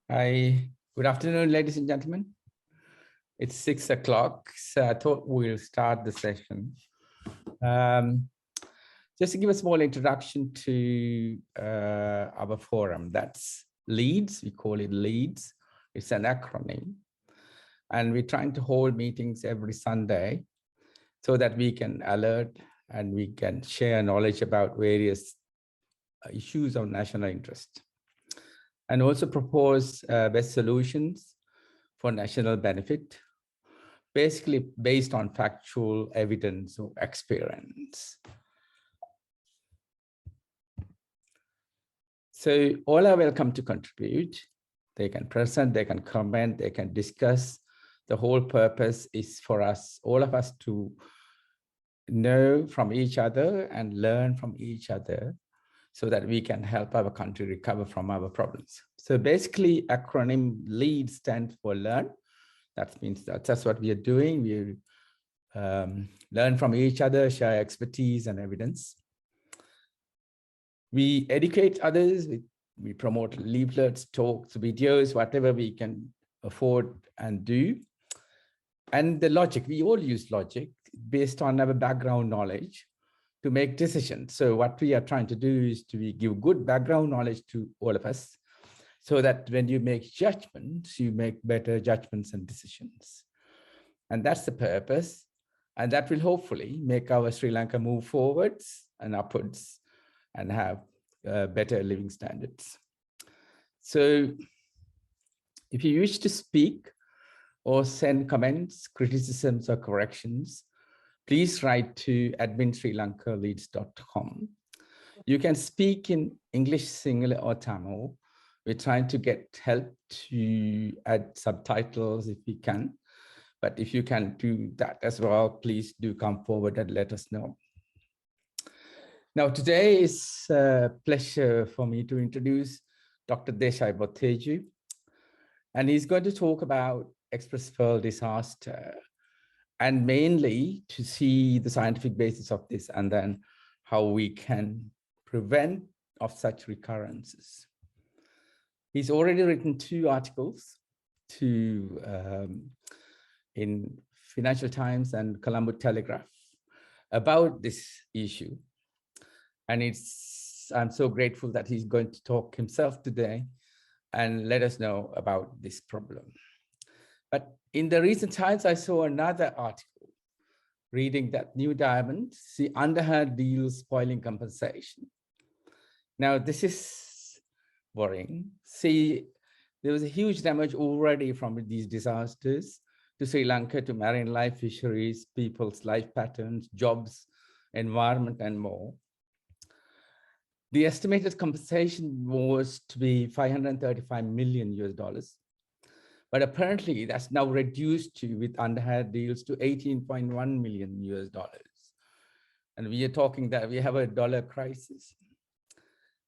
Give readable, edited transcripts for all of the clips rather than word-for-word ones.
Hi, good afternoon, ladies and gentlemen. It's 6 o'clock, so I thought we'll start the session. Just to give a small introduction to our forum, that's LEADS, we call it LEADS. It's an acronym. And we're trying to hold meetings every Sunday so that we can alert and we can share knowledge about various issues of national interest. And also propose best solutions for national benefit, basically based on factual evidence or experience. So all are welcome to contribute. They can present, they can comment, they can discuss. The whole purpose is for us, all of us, to know from each other and learn from each other so that we can help our country recover from our problems. So basically, acronym LEAD stands for learn. That means that's what we are doing. We learn from each other, share expertise and evidence. We educate others. We promote leaflets, talks, videos, whatever we can afford and do. And the logic, we all use logic based on our background knowledge to make decisions. So what we are trying to do is to give good background knowledge to all of us so that when you make judgments, you make better judgments and decisions. And that's the purpose. And that will hopefully make our Sri Lanka move forwards and upwards and have better living standards. So if you wish to speak or send comments, criticisms, or corrections, please write to admin@srilankaleads.com. You can speak in English, Sinhala, or Tamil. We're trying to get help to add subtitles if we can. But if you can do that as well, please do come forward and let us know. Now, today is a pleasure for me to introduce Dr. Desai Boteju, and he's going to talk about Express Pearl disaster, and mainly to see the scientific basis of this and then how we can prevent of such recurrences. He's already written 2 articles in Financial Times and Colombo Telegraph about this issue. And I'm so grateful that he's going to talk himself today and let us know about this problem. But in the recent times, I saw another article reading that new diamonds, see underhand deals spoiling compensation. Now, this is worrying. See, there was a huge damage already from these disasters to Sri Lanka, to marine life, fisheries, people's life patterns, jobs, environment, and more. The estimated compensation was to be $535 million US. But apparently that's now reduced to, with underhand deals, to $18.1 million US. And we are talking that we have a dollar crisis.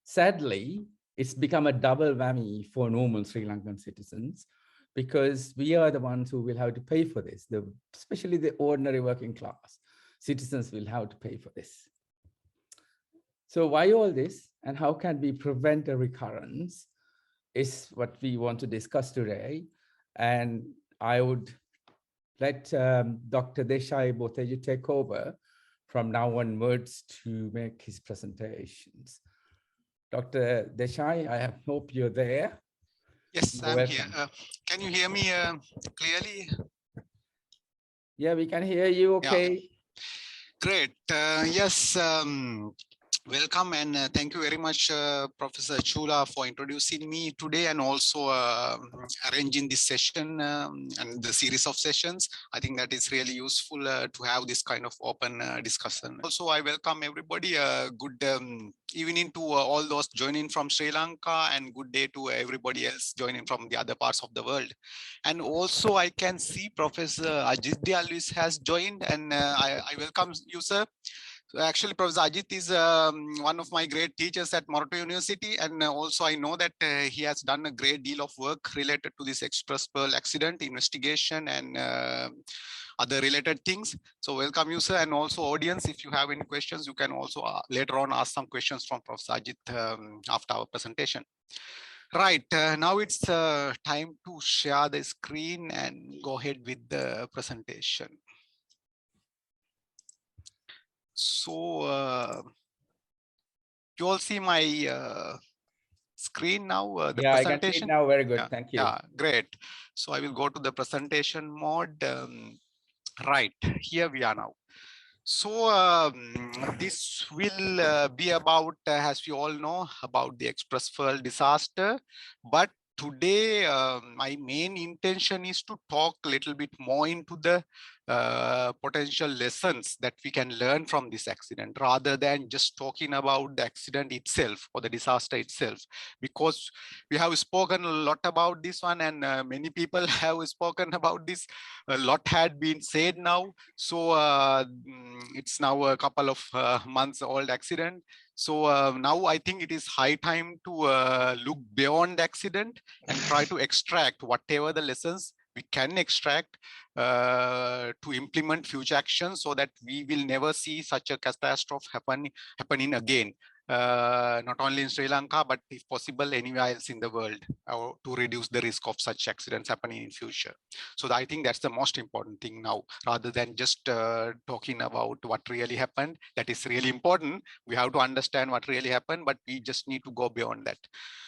Sadly, it's become a double whammy for normal Sri Lankan citizens, because we are the ones who will have to pay for this. Especially the ordinary working class citizens will have to pay for this. So why all this, and how can we prevent a recurrence, is what we want to discuss today. And I would let Dr. Desai Boteju take over from now onwards to make his presentations. Dr. Desai, I hope you're there. Yes, I'm here. Can you hear me clearly? Yeah, we can hear you okay. Yeah. Great. Yes, welcome and thank you very much, Professor Chula, for introducing me today and also arranging this session and the series of sessions. I think that is really useful to have this kind of open discussion. Also, I welcome everybody. Good evening to all those joining from Sri Lanka, and good day to everybody else joining from the other parts of the world. And also, I can see Professor Ajit Dialwis has joined, and I welcome you, sir. So actually, Professor Ajit is one of my great teachers at Maritime University, and also I know that he has done a great deal of work related to this Express Pearl accident, investigation, and other related things. So welcome you, sir, and also audience. If you have any questions, you can also later on ask some questions from Professor Ajit after our presentation. Right, now it's time to share the screen and go ahead with the presentation. So you all see my screen now, the Yeah, I can see it presentation? now. Very good. Yeah, Thank you. yeah, great. So I will go to the presentation mode. Right, here we are now. So this will be about, as we all know, about the express fuel disaster. But today, my main intention is to talk a little bit more into the potential lessons that we can learn from this accident, rather than just talking about the accident itself or the disaster itself. Because we have spoken a lot about this one, and many people have spoken about this. A lot had been said now. So it's now a couple of months old accident. So now I think it is high time to look beyond the accident and try to extract whatever the lessons we can extract to implement future actions, so that we will never see such a catastrophe happening again. Not only in Sri Lanka, but if possible anywhere else in the world, to reduce the risk of such accidents happening in future. So I think that's the most important thing now, rather than just talking about what really happened. That is really important. We have to understand what really happened, but we just need to go beyond that.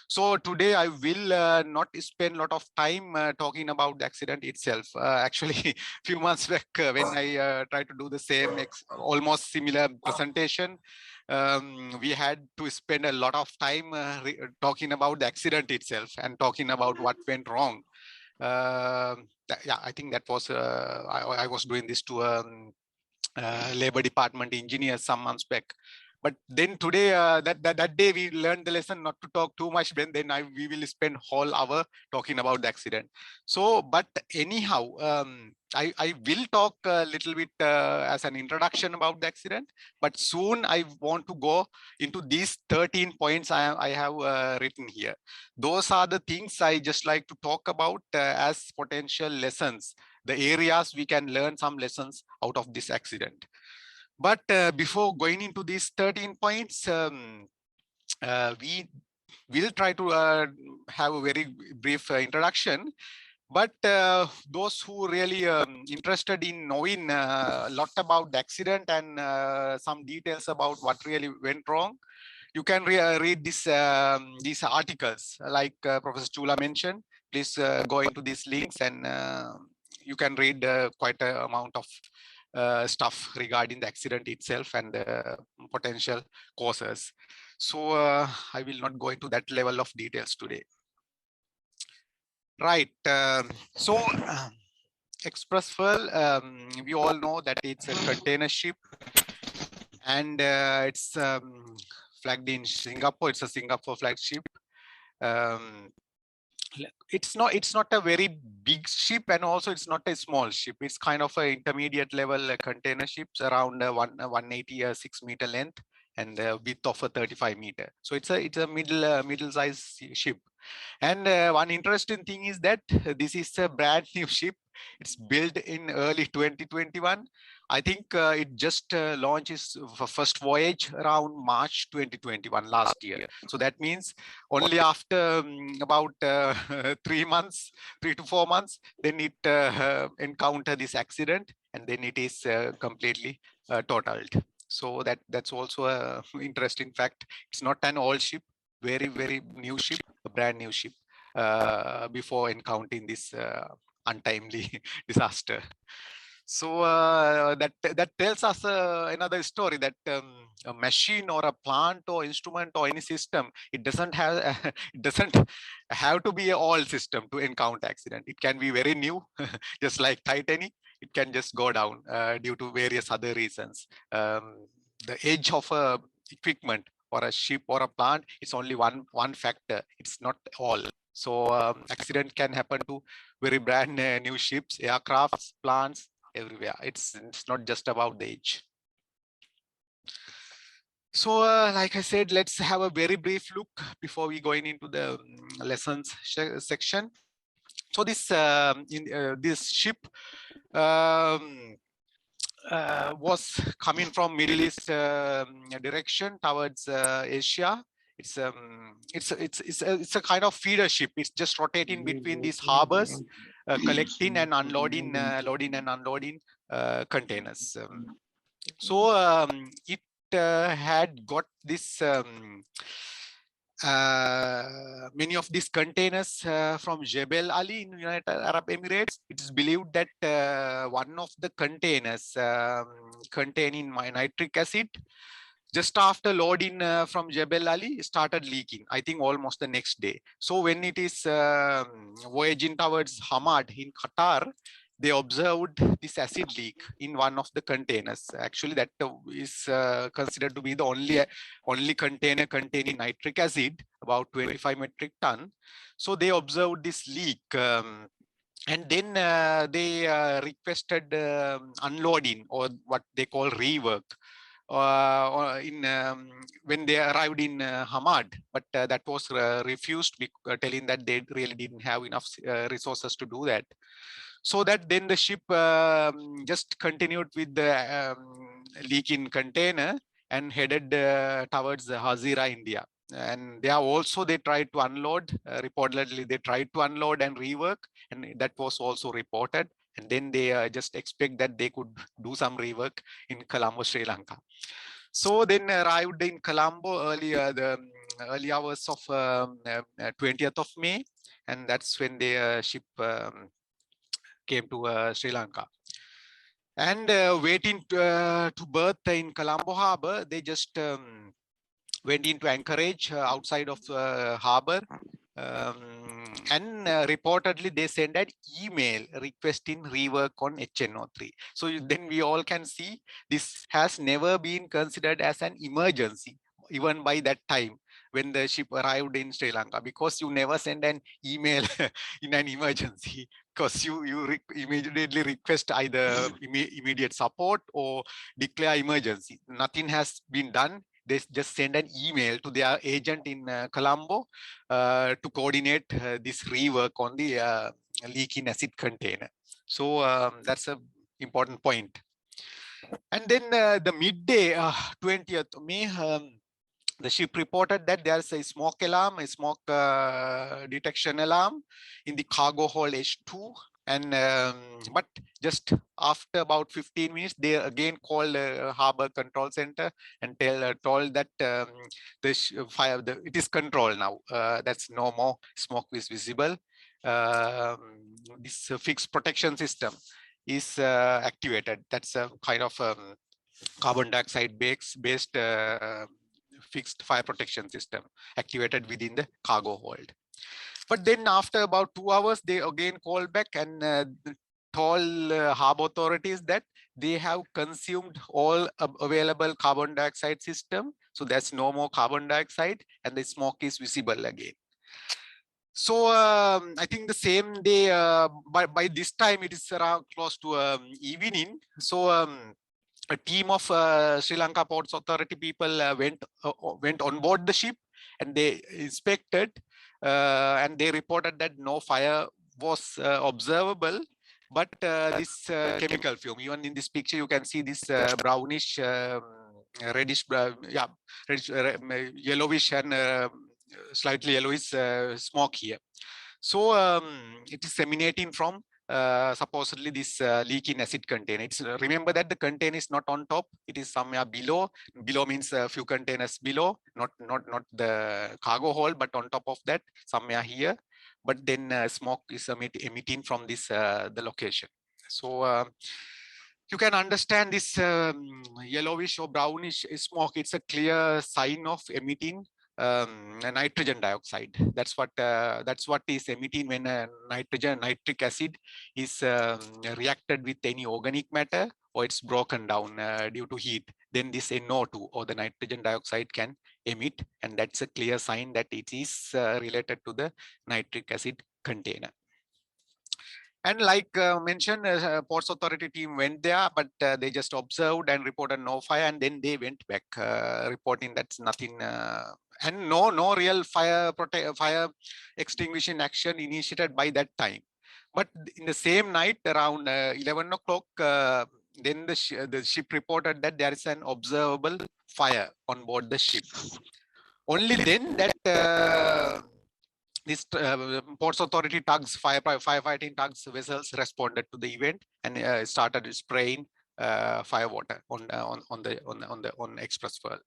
So today I will not spend a lot of time talking about the accident itself. Actually, few months back when I tried to do the same almost similar presentation, we had to spend a lot of time talking about the accident itself and talking about what went wrong. Yeah, I think that was I was doing this to labor department engineer some months back. But then today, that day we learned the lesson not to talk too much. Then we will spend whole hour talking about the accident. So, but anyhow, I will talk a little bit as an introduction about the accident. But soon I want to go into these 13 points I have written here. Those are the things I just like to talk about as potential lessons, the areas we can learn some lessons out of this accident. But before going into these 13 points, we will try to have a very brief introduction. But those who really interested in knowing a lot about the accident and some details about what really went wrong, you can read these articles like Professor Chula mentioned. Please go into these links and you can read quite an amount of stuff regarding the accident itself and the potential causes. So I will not go into that level of details today. Right. So Express fuel, we all know that it's a container ship, and it's flagged in Singapore. It's a Singapore flagship. Um, it's not a very big ship, and also it's not a small ship. It's kind of an intermediate level container ships, around 186 meter length and width of a 35 meter. So it's a middle size ship. And one interesting thing is that this is a brand new ship. It's built in early 2021. I think it just launched its first voyage around March 2021 last year. So that means only after about 3 to 4 months, then it encountered this accident, and then it is completely totaled. So that's also a interesting fact. It's not an old ship, very new ship, a brand new ship, before encountering this untimely disaster. So that tells us another story, that a machine or a plant or instrument or any system, it doesn't have it doesn't have to be an old system to encounter accident. It can be very new, just like Titanic. It can just go down due to various other reasons. The age of a equipment or a ship or a plant is only one factor. It's not all. So accident can happen to very brand new ships, aircrafts, plants, everywhere. It's not just about the age. So like I said, let's have a very brief look before we going into the lessons section. So this this ship was coming from Middle East direction towards Asia. It's a kind of feeder ship. It's just rotating between these harbors, collecting and unloading, loading and unloading containers. It had got this many of these containers from Jebel Ali in United Arab Emirates. It is believed that one of the containers containing nitric acid, just after loading from Jebel Ali, started leaking, I think almost the next day. So when it is voyaging towards Hamad in Qatar, they observed this acid leak in one of the containers. Actually, that is considered to be the only container containing nitric acid, about 25 metric ton. So they observed this leak. And then they requested unloading, or what they call rework, when they arrived in Hamad, but that was refused, telling that they really didn't have enough resources to do that. So that then the ship just continued with the leaking container and headed towards Hazira, India. And there also they tried to unload. Reportedly, they tried to unload and rework, and that was also reported. And then they just expect that they could do some rework in Colombo, Sri Lanka. So then arrived in Colombo the early hours of 20th of May, and that's when the ship came to Sri Lanka. And waiting to berth in Colombo Harbor, they just went into anchorage outside of harbor. And reportedly they sent an email requesting rework on HNO3. So then we all can see this has never been considered as an emergency, even by that time when the ship arrived in Sri Lanka, because you never send an email in an emergency, because you immediately request either immediate support or declare emergency. Nothing has been done. They just send an email to their agent in Colombo to coordinate this rework on the leaking acid container. So that's an important point. And then the midday, 20th May, the ship reported that there's a smoke alarm, a smoke detection alarm in the cargo hold H2. And but just after about 15 minutes, they again called Harbor Control Center and told that it is controlled now. That's no more smoke is visible. This fixed protection system is activated. That's a kind of carbon dioxide based fixed fire protection system activated within the cargo hold. But then after about 2 hours, they again called back and told harbor authorities that they have consumed all available carbon dioxide system. So there's no more carbon dioxide and the smoke is visible again. So I think the same day, by this time, it is around close to evening. So a team of Sri Lanka Ports Authority people went on board the ship, and they inspected, and they reported that no fire was observable, but this chemical fume, even in this picture, you can see this brownish, reddish, reddish, yellowish and slightly yellowish smoke here. So it is emanating from supposedly this leaking acid container. Remember that the container is not on top; it is somewhere below. Below means a few containers below, not the cargo hold, but on top of that, somewhere here. But then smoke is emitting from this the location. So you can understand this yellowish or brownish smoke. It's a clear sign of emitting nitrogen dioxide. That's what is emitting when nitric acid is reacted with any organic matter, or it's broken down due to heat. Then this NO2 or the nitrogen dioxide can emit, and that's a clear sign that it is related to the nitric acid container. And like mentioned, Ports Authority team went there, but they just observed and reported no fire, and then they went back reporting that's nothing, and no real fire extinguishing action initiated by that time. But in the same night, around 11 o'clock, then the ship reported that there is an observable fire on board the ship. Only then that this Ports Authority tugs, firefighting tugs vessels responded to the event and started spraying fire water on express fuel.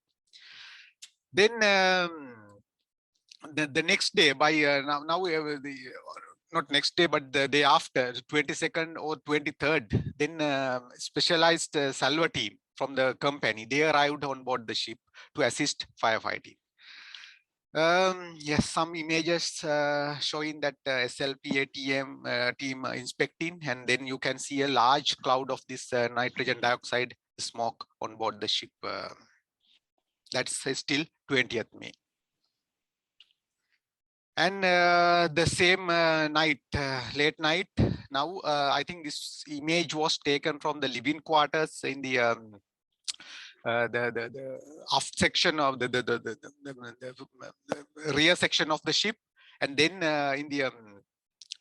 Then the next day, by now we have the not next day, but the day after, 22nd or 23rd, then specialized salvo team from the company, they arrived on board the ship to assist firefighting. Yes, some images showing that SLPA team inspecting, and then you can see a large cloud of this nitrogen dioxide smoke on board the ship. That's still 20th May. And the same night, late night, now I think this image was taken from the living quarters in the aft section of the rear section of the ship, and then in the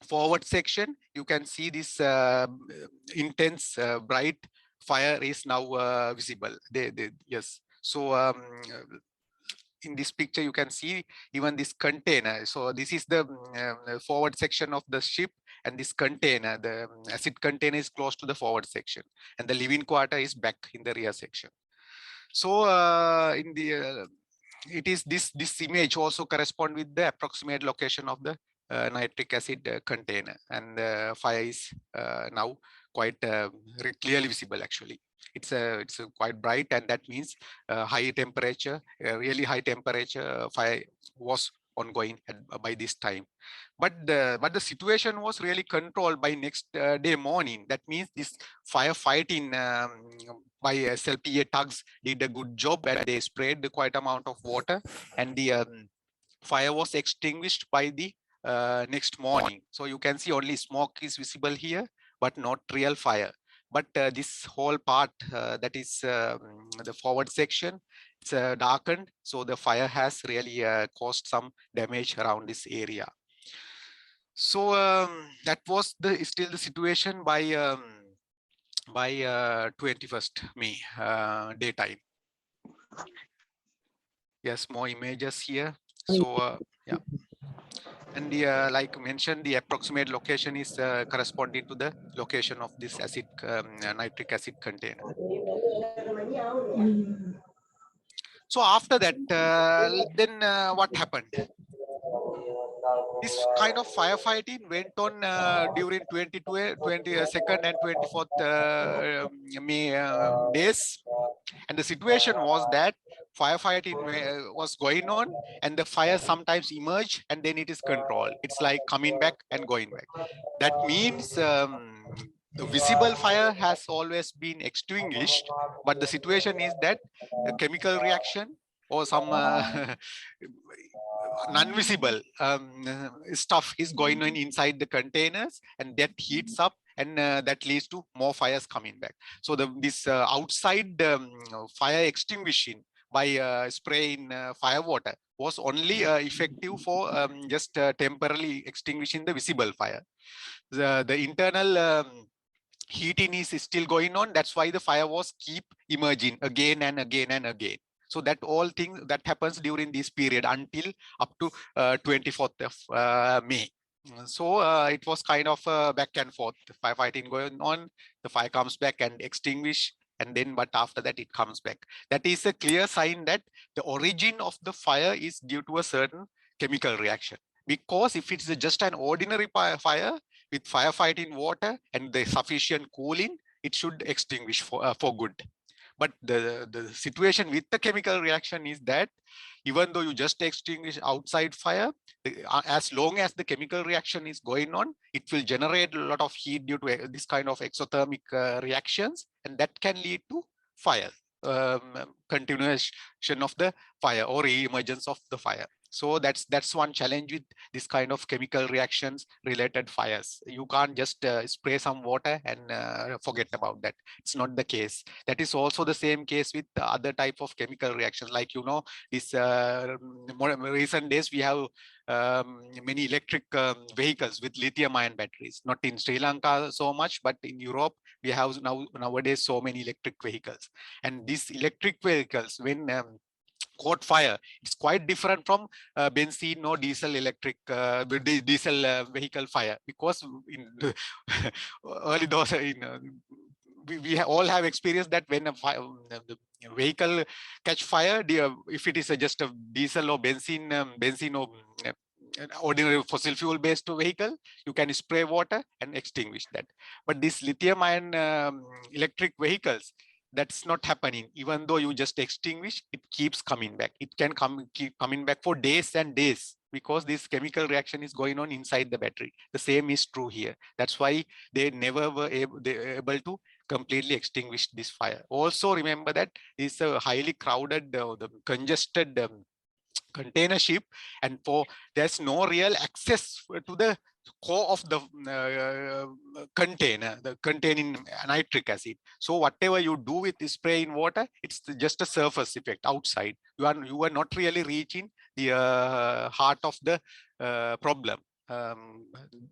forward section you can see this intense bright fire is now visible. Yes, so in this picture you can see even this container. So this is the forward section of the ship, and this container, the acid container, is close to the forward section, and the living quarter is back in the rear section. So in the it is this image also correspond with the approximate location of the nitric acid container, and the fire is now quite clearly visible. Actually, it's quite bright, and that means high temperature, really high temperature fire was ongoing by this time. But the situation was really controlled by next day morning. That means this firefighting by SLPA tugs did a good job, and they sprayed quite amount of water, and the fire was extinguished by the next morning. So you can see only smoke is visible here, but not real fire. But this whole part that is the forward section, it's darkened, so the fire has really caused some damage around this area. So that was still the situation by 21st May daytime. Yes, more images here. So yeah, and the like mentioned, the approximate location is corresponding to the location of this acid nitric acid container. So after that, then what happened? This kind of firefighting went on during 22nd and 24th May days. And the situation was that firefighting was going on, and the fire sometimes emerge and then it is controlled. It's like coming back and going back. That means the visible fire has always been extinguished, but the situation is that a chemical reaction or some non-visible stuff is going on inside the containers, and that heats up, and that leads to more fires coming back. So this outside fire extinguishing by spraying fire water was only effective for just temporarily extinguishing the visible fire. The internal heating is still going on. That's why the fire was keep emerging again and again and again. So that all thing that happens during this period until up to 24th of May. So it was kind of back and forth, firefighting going on. The fire comes back and extinguish, and then but after that it comes back. That is a clear sign that the origin of the fire is due to a certain chemical reaction. Because if it's just an ordinary fire with firefighting water and the sufficient cooling, it should extinguish for good. But the situation with the chemical reaction is that even though you just extinguish outside fire, as long as the chemical reaction is going on, it will generate a lot of heat due to this kind of exothermic reactions, and that can lead to fire, continuation of the fire or re-emergence of the fire. So that's one challenge with this kind of chemical reactions related fires. You can't just spray some water and forget about that. It's not the case. That is also the same case with other type of chemical reactions. Like, you know, this more recent days we have many electric vehicles with lithium-ion batteries. Not in Sri Lanka so much, but in Europe we have nowadays so many electric vehicles. And these electric vehicles, when caught fire. It's quite different from benzene or diesel electric diesel vehicle fire, because in the early those we all have experienced that when the vehicle catch fire, if it is just a diesel or benzene or an ordinary fossil fuel based vehicle, you can spray water and extinguish that. But these lithium ion electric vehicles, that's not happening. Even though you just extinguish, it keeps coming back. It can keep coming back for days and days, because this chemical reaction is going on inside the battery. The same is true here. That's why they never were able to completely extinguish this fire. Also remember that it's a highly crowded, the congested container ship, and there's no real access to the core of the container, the containing nitric acid. So whatever you do with the spray in water, it's just a surface effect outside. You are not really reaching the heart of the problem.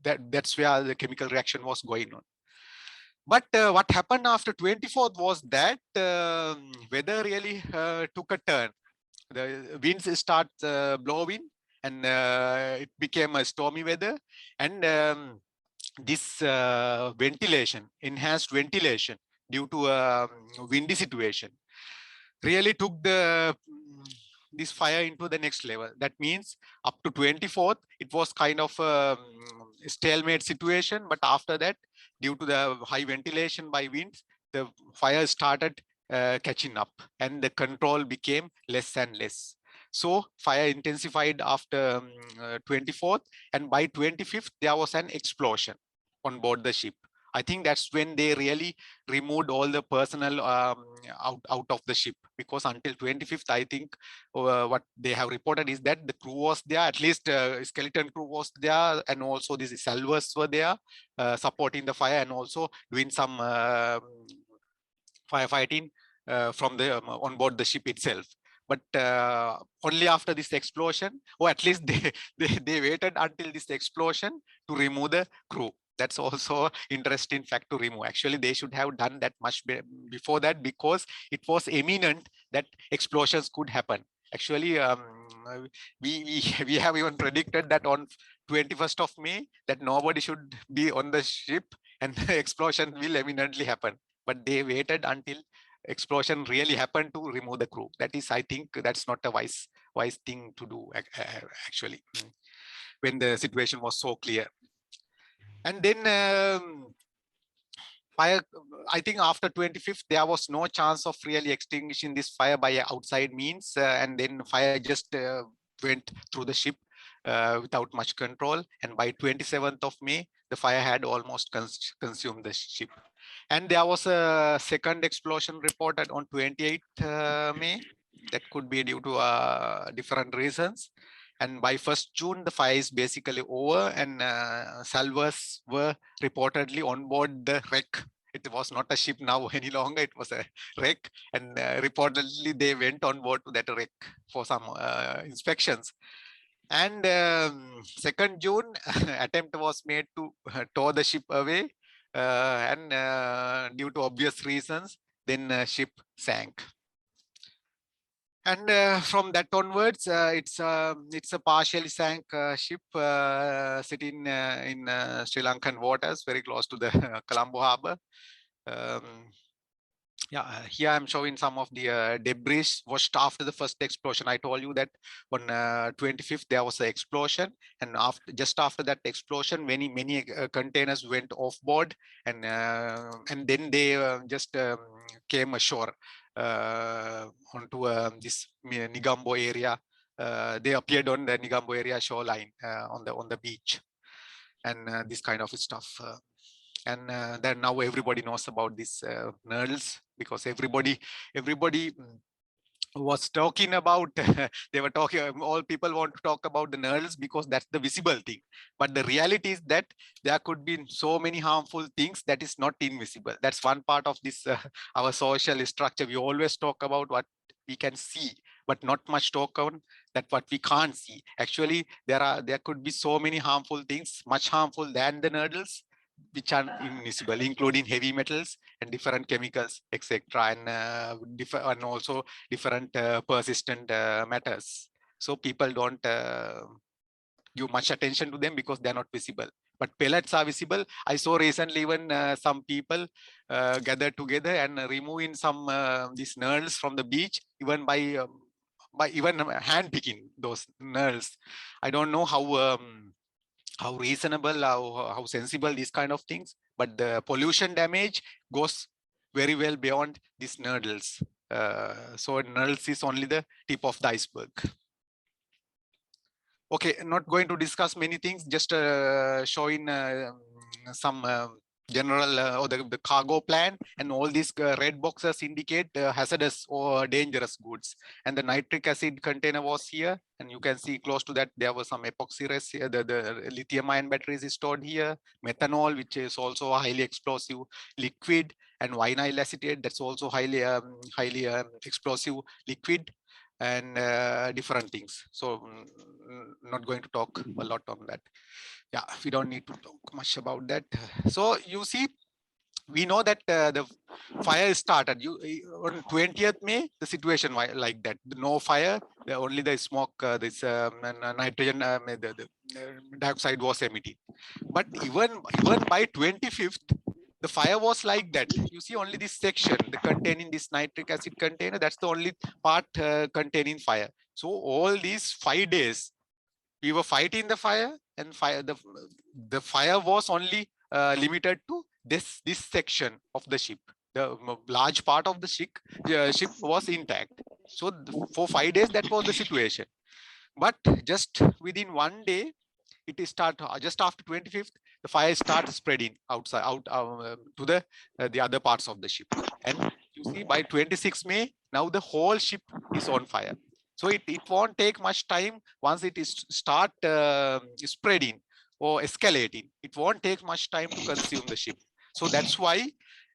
That's where the chemical reaction was going on. But what happened after 24th was that weather really took a turn. The winds start blowing, and it became a stormy weather, and this ventilation, enhanced ventilation due to a windy situation, really took this fire into the next level. That means up to 24th, it was kind of a stalemate situation. But after that, due to the high ventilation by winds, the fire started catching up, and the control became less and less. So fire intensified after 24th, and by 25th, there was an explosion on board the ship. I think that's when they really removed all the personnel out of the ship, because until 25th, I think what they have reported is that the crew was there, at least skeleton crew was there, and also these salvors were there supporting the fire, and also doing some firefighting from the on board the ship itself. But only after this explosion, or at least they waited until this explosion to remove the crew. That's also interesting fact to remove. Actually, they should have done that much before that, because it was imminent that explosions could happen. Actually, we have even predicted that on 21st of May that nobody should be on the ship, and the explosion will imminently happen. But they waited until explosion really happened to remove the crew. That is, I think, that's not a wise thing to do actually, when the situation was so clear. And then fire, I think after 25th, there was no chance of really extinguishing this fire by outside means. And then fire just went through the ship without much control. And by 27th of May, the fire had almost consumed the ship. And there was a second explosion reported on 28th May. That could be due to different reasons. And by 1st June, the fire is basically over, and salvors were reportedly on board the wreck. It was not a ship now any longer, it was a wreck. And reportedly, they went on board to that wreck for some inspections. And 2nd June, attempt was made to tow the ship away. And due to obvious reasons, then ship sank. And from that onwards, it's a partially sank ship sitting in Sri Lankan waters, very close to the Colombo harbor. Yeah, here I'm showing some of the debris washed after the first explosion. I told you that on 25th there was an explosion, and just after that explosion, many containers went off board, and then they just came ashore onto this Nigambo area. They appeared on the Nigambo area shoreline on the beach, and this kind of stuff. And then now everybody knows about these knurls, because everybody was talking about they were talking, all people want to talk about the knurls because that's the visible thing. But the reality is that there could be so many harmful things that is not invisible. That's one part of this our social structure. We always talk about what we can see, but not much talk on that what we can't see. Actually, there could be so many harmful things, much harmful than the knurls, which are immiscible, including heavy metals and different chemicals, etc., and also different persistent matters. So people don't give much attention to them because they are not visible. But pellets are visible. I saw recently even some people gather together and removing some these knurls from the beach, even by even hand picking those knurls. I don't know how reasonable, how sensible these kind of things, but the pollution damage goes very well beyond these knurls. So knurls is only the tip of the iceberg. Okay, not going to discuss many things, just showing some general or the cargo plan, and all these red boxes indicate hazardous or dangerous goods. And the nitric acid container was here, and you can see close to that there was some epoxy resin, the lithium ion batteries is stored here, methanol, which is also a highly explosive liquid, and vinyl acetate, that's also highly explosive liquid, and different things. So not going to talk a lot on that. Yeah, we don't need to talk much about that. So you see, we know that the fire started on 20th May, the situation like that, no fire, only the smoke, this nitrogen, the dioxide was emitted. But even by 25th, the fire was like that. You see only this section, the containing this nitric acid container, that's the only part containing fire. So all these 5 days, we were fighting the fire, and the fire was only limited to this section of the ship. The large part of the ship was intact. So for 5 days, that was the situation. But just within 1 day, it is just after 25th, the fire starts spreading outside to the other parts of the ship. And you see, by 26 May, now the whole ship is on fire. So it won't take much time. Once it is start spreading or escalating, it won't take much time to consume the ship. So that's why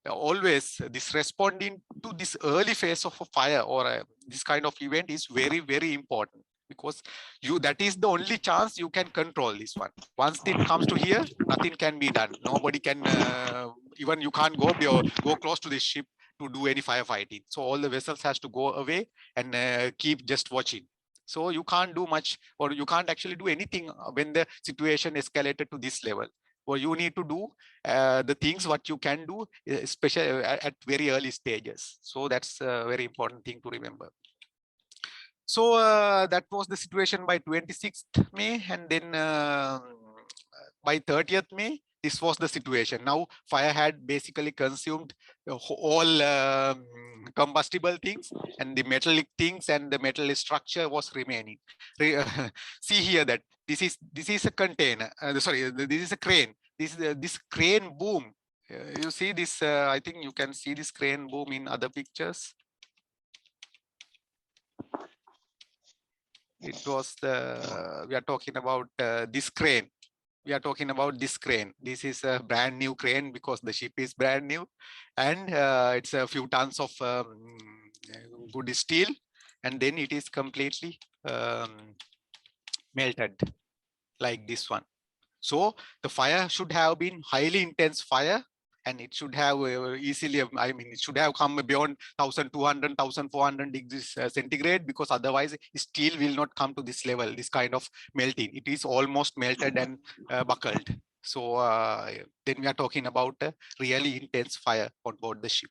always this responding to this early phase of a fire or this kind of event is very, very important, because that is the only chance you can control this one. Once it comes to here, nothing can be done. Nobody can, even you can't go close to this ship to do any firefighting. So all the vessels has to go away and keep just watching. So you can't do much, or you can't actually do anything when the situation escalated to this level. Or you need to do the things what you can do, especially at very early stages. So that's a very important thing to remember. So that was the situation by 26th May, and then by 30th May, this was the situation. Now fire had basically consumed all combustible things, and the metallic things and the metal structure was remaining. See here that this is a container. Sorry, this is a crane. This crane boom. You see this? I think you can see this crane boom in other pictures. It was we are talking about this crane. We are talking about this crane. This is a brand new crane because the ship is brand new, and it's a few tons of good steel, and then it is completely melted like this one. So the fire should have been highly intense fire, and it should have easily, I mean, it should have come beyond 1200, 1400 degrees centigrade, because otherwise steel will not come to this level, this kind of melting. It is almost melted and buckled. So then we are talking about a really intense fire on board the ship.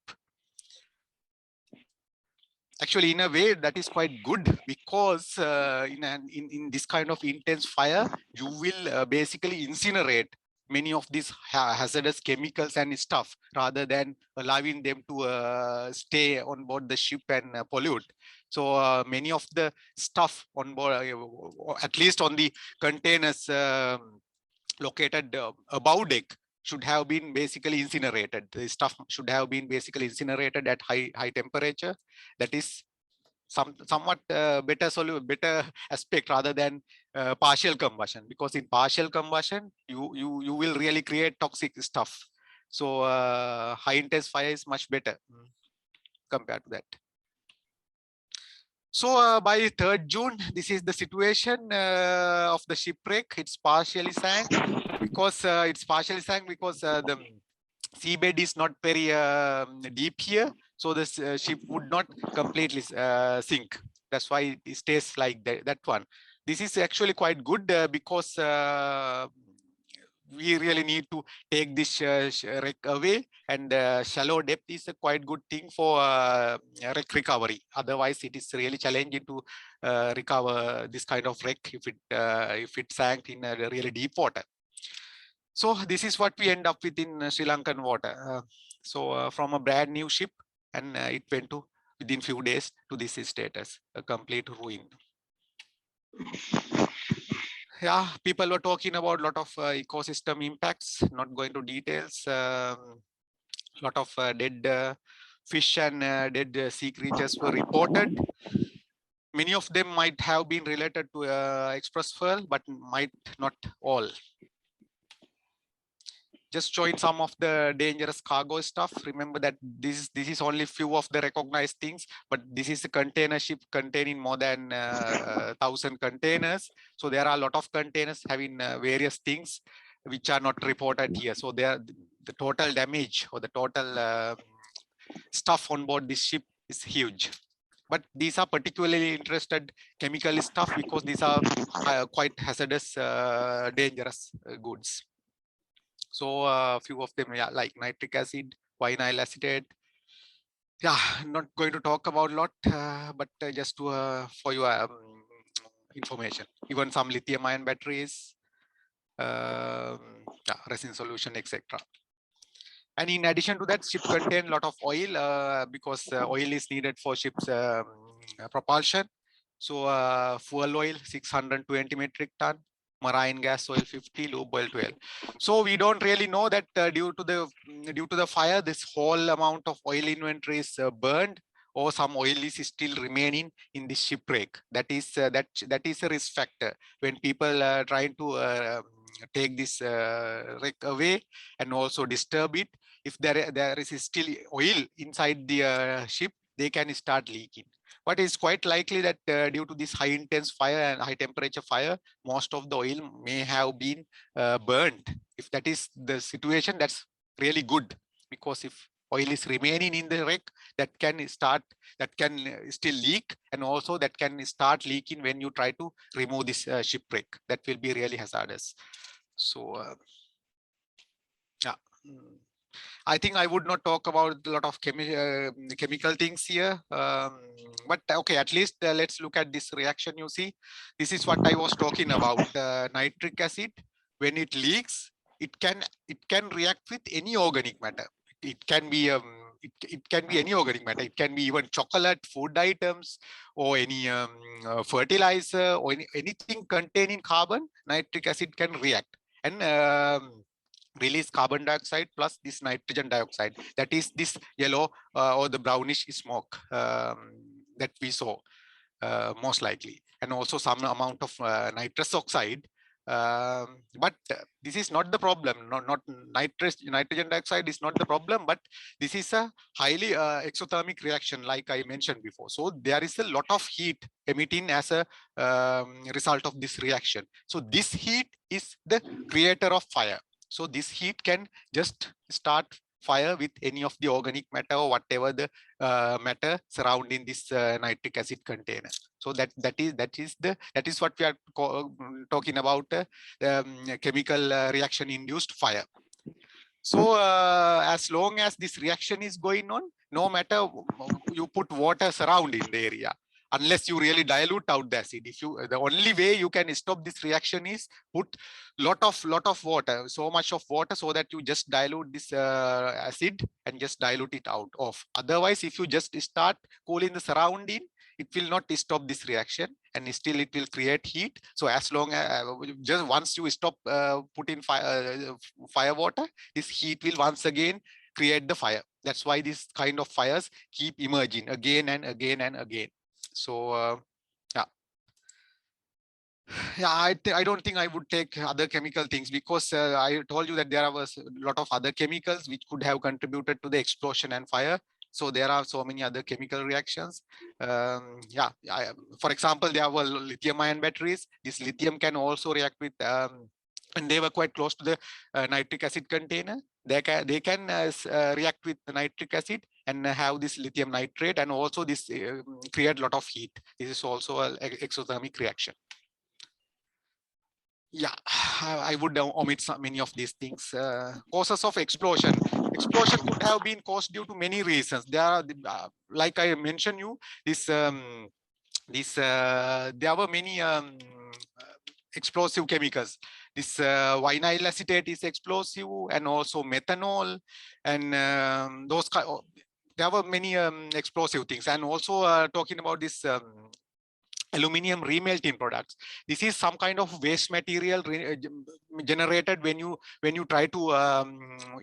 Actually, in a way, that is quite good, because in this kind of intense fire, you will basically incinerate many of these hazardous chemicals and stuff, rather than allowing them to stay on board the ship and pollute. So many of the stuff on board, at least on the containers located above deck, should have been basically incinerated. The stuff should have been basically incinerated at high temperature. That is somewhat better aspect, rather than partial combustion, because in partial combustion you will really create toxic stuff. So high intense fire is much better compared to that. So by 3rd June, this is the situation of the shipwreck. It's partially sank. because it's partially sank because the seabed is not very deep here, so this ship would not completely sink. That's why it stays like that one. This is actually quite good because we really need to take this wreck away, and shallow depth is a quite good thing for wreck recovery. Otherwise, it is really challenging to recover this kind of wreck if it sank in a really deep water. So this is what we end up with in Sri Lankan water. From a brand new ship, and it went to within few days to this status, a complete ruin. Yeah, people were talking about a lot of ecosystem impacts, not going to details. Lot of dead fish and dead sea creatures were reported. Many of them might have been related to express fuel, but might not all. Just showing some of the dangerous cargo stuff. Remember that this is only few of the recognized things, but this is a container ship containing more than 1,000 containers. So there are a lot of containers having various things which are not reported here. So the total damage or the total stuff on board this ship is huge. But these are particularly interested chemical stuff because these are quite hazardous, dangerous goods. So a few of them, yeah, like nitric acid, vinyl acetate. Yeah, not going to talk about a lot, but just to for your information. Even some lithium-ion batteries, yeah, resin solution, etc. And in addition to that, ship contain a lot of oil because oil is needed for ships propulsion. So fuel oil 620 metric ton, marine gas oil 50, lube oil 12. So we don't really know that due to the fire, this whole amount of oil inventory is burned, or some oil is still remaining in the shipwreck. That is that is a risk factor when people are trying to take this wreck away and also disturb it. If there is still oil inside the ship, they can start leaking. But it's quite likely that due to this high intense fire and high temperature fire, most of the oil may have been burnt. If that is the situation, that's really good, because if oil is remaining in the wreck, that can still leak, and also that can start leaking when you try to remove this shipwreck. That will be really hazardous. So yeah. I think I would not talk about a lot of chemical things here, but okay, at least let's look at this reaction. You see, this is what I was talking about. Nitric acid, when it leaks, it can react with any organic matter. It can be it can be any organic matter. It can be even chocolate, food items, or any fertilizer, or anything containing carbon. Nitric acid can react and release carbon dioxide plus this nitrogen dioxide. That is this yellow or the brownish smoke that we saw most likely, and also some amount of nitrous oxide. But this is not the problem. Not nitrogen dioxide is not the problem, but this is a highly exothermic reaction, like I mentioned before. So there is a lot of heat emitting as a result of this reaction. So this heat is the creator of fire. So this heat can just start fire with any of the organic matter or whatever the matter surrounding this nitric acid container. So that is what we are talking about, chemical reaction induced fire. So as long as this reaction is going on, no matter you put water surrounding the area, unless you really dilute out the acid. If you, the only way you can stop this reaction is put lot of water, so much of water, so that you just dilute this acid and just dilute it out of. Otherwise, if you just start cooling the surrounding, it will not stop this reaction, and still it will create heat. So as long as just once you stop putting fire water, this heat will once again create the fire. That's why this kind of fires keep emerging again and again and again. So yeah, I don't think I would take other chemical things, because I told you that there was a lot of other chemicals which could have contributed to the explosion and fire. So there are so many other chemical reactions. Yeah, for example, there were lithium-ion batteries. This lithium can also react with and they were quite close to the nitric acid container. They can react with the nitric acid and have this lithium nitrate, and also this create a lot of heat. This is also an exothermic reaction. Yeah, I would omit many of these things. Causes of explosion. Explosion could have been caused due to many reasons. There are, like I mentioned you, there were many explosive chemicals. This vinyl acetate is explosive, and also methanol, and there were many explosive things. And also talking about this aluminium remelting products. This is some kind of waste material generated when you try to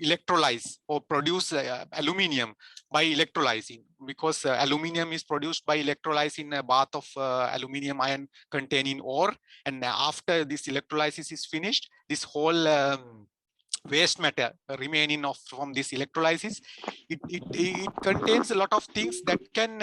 electrolyze or produce aluminium by electrolyzing, because aluminium is produced by electrolyzing a bath of aluminium ion containing ore, and after this electrolysis is finished, this whole waste matter remaining from this electrolysis, it contains a lot of things that can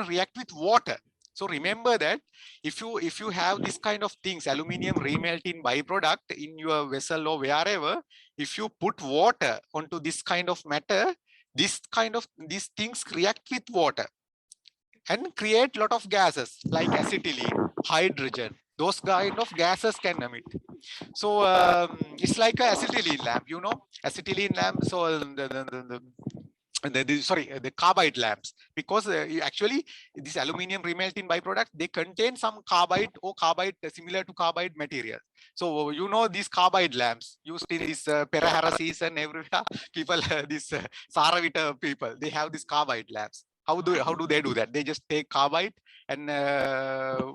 react with water. So remember that if you have this kind of things, aluminium remelting byproduct in your vessel or wherever, if you put water onto this kind of matter, these things react with water and create a lot of gases like acetylene, hydrogen. Those kind of gases can emit. So it's like a acetylene lamp, acetylene lamp. So the carbide lamps, because actually this aluminium remelting byproduct, they contain some carbide or carbide similar to carbide material. So these carbide lamps used in this Perahara season everywhere, people this Saravita people, they have these carbide lamps. How do they do that? They just take carbide and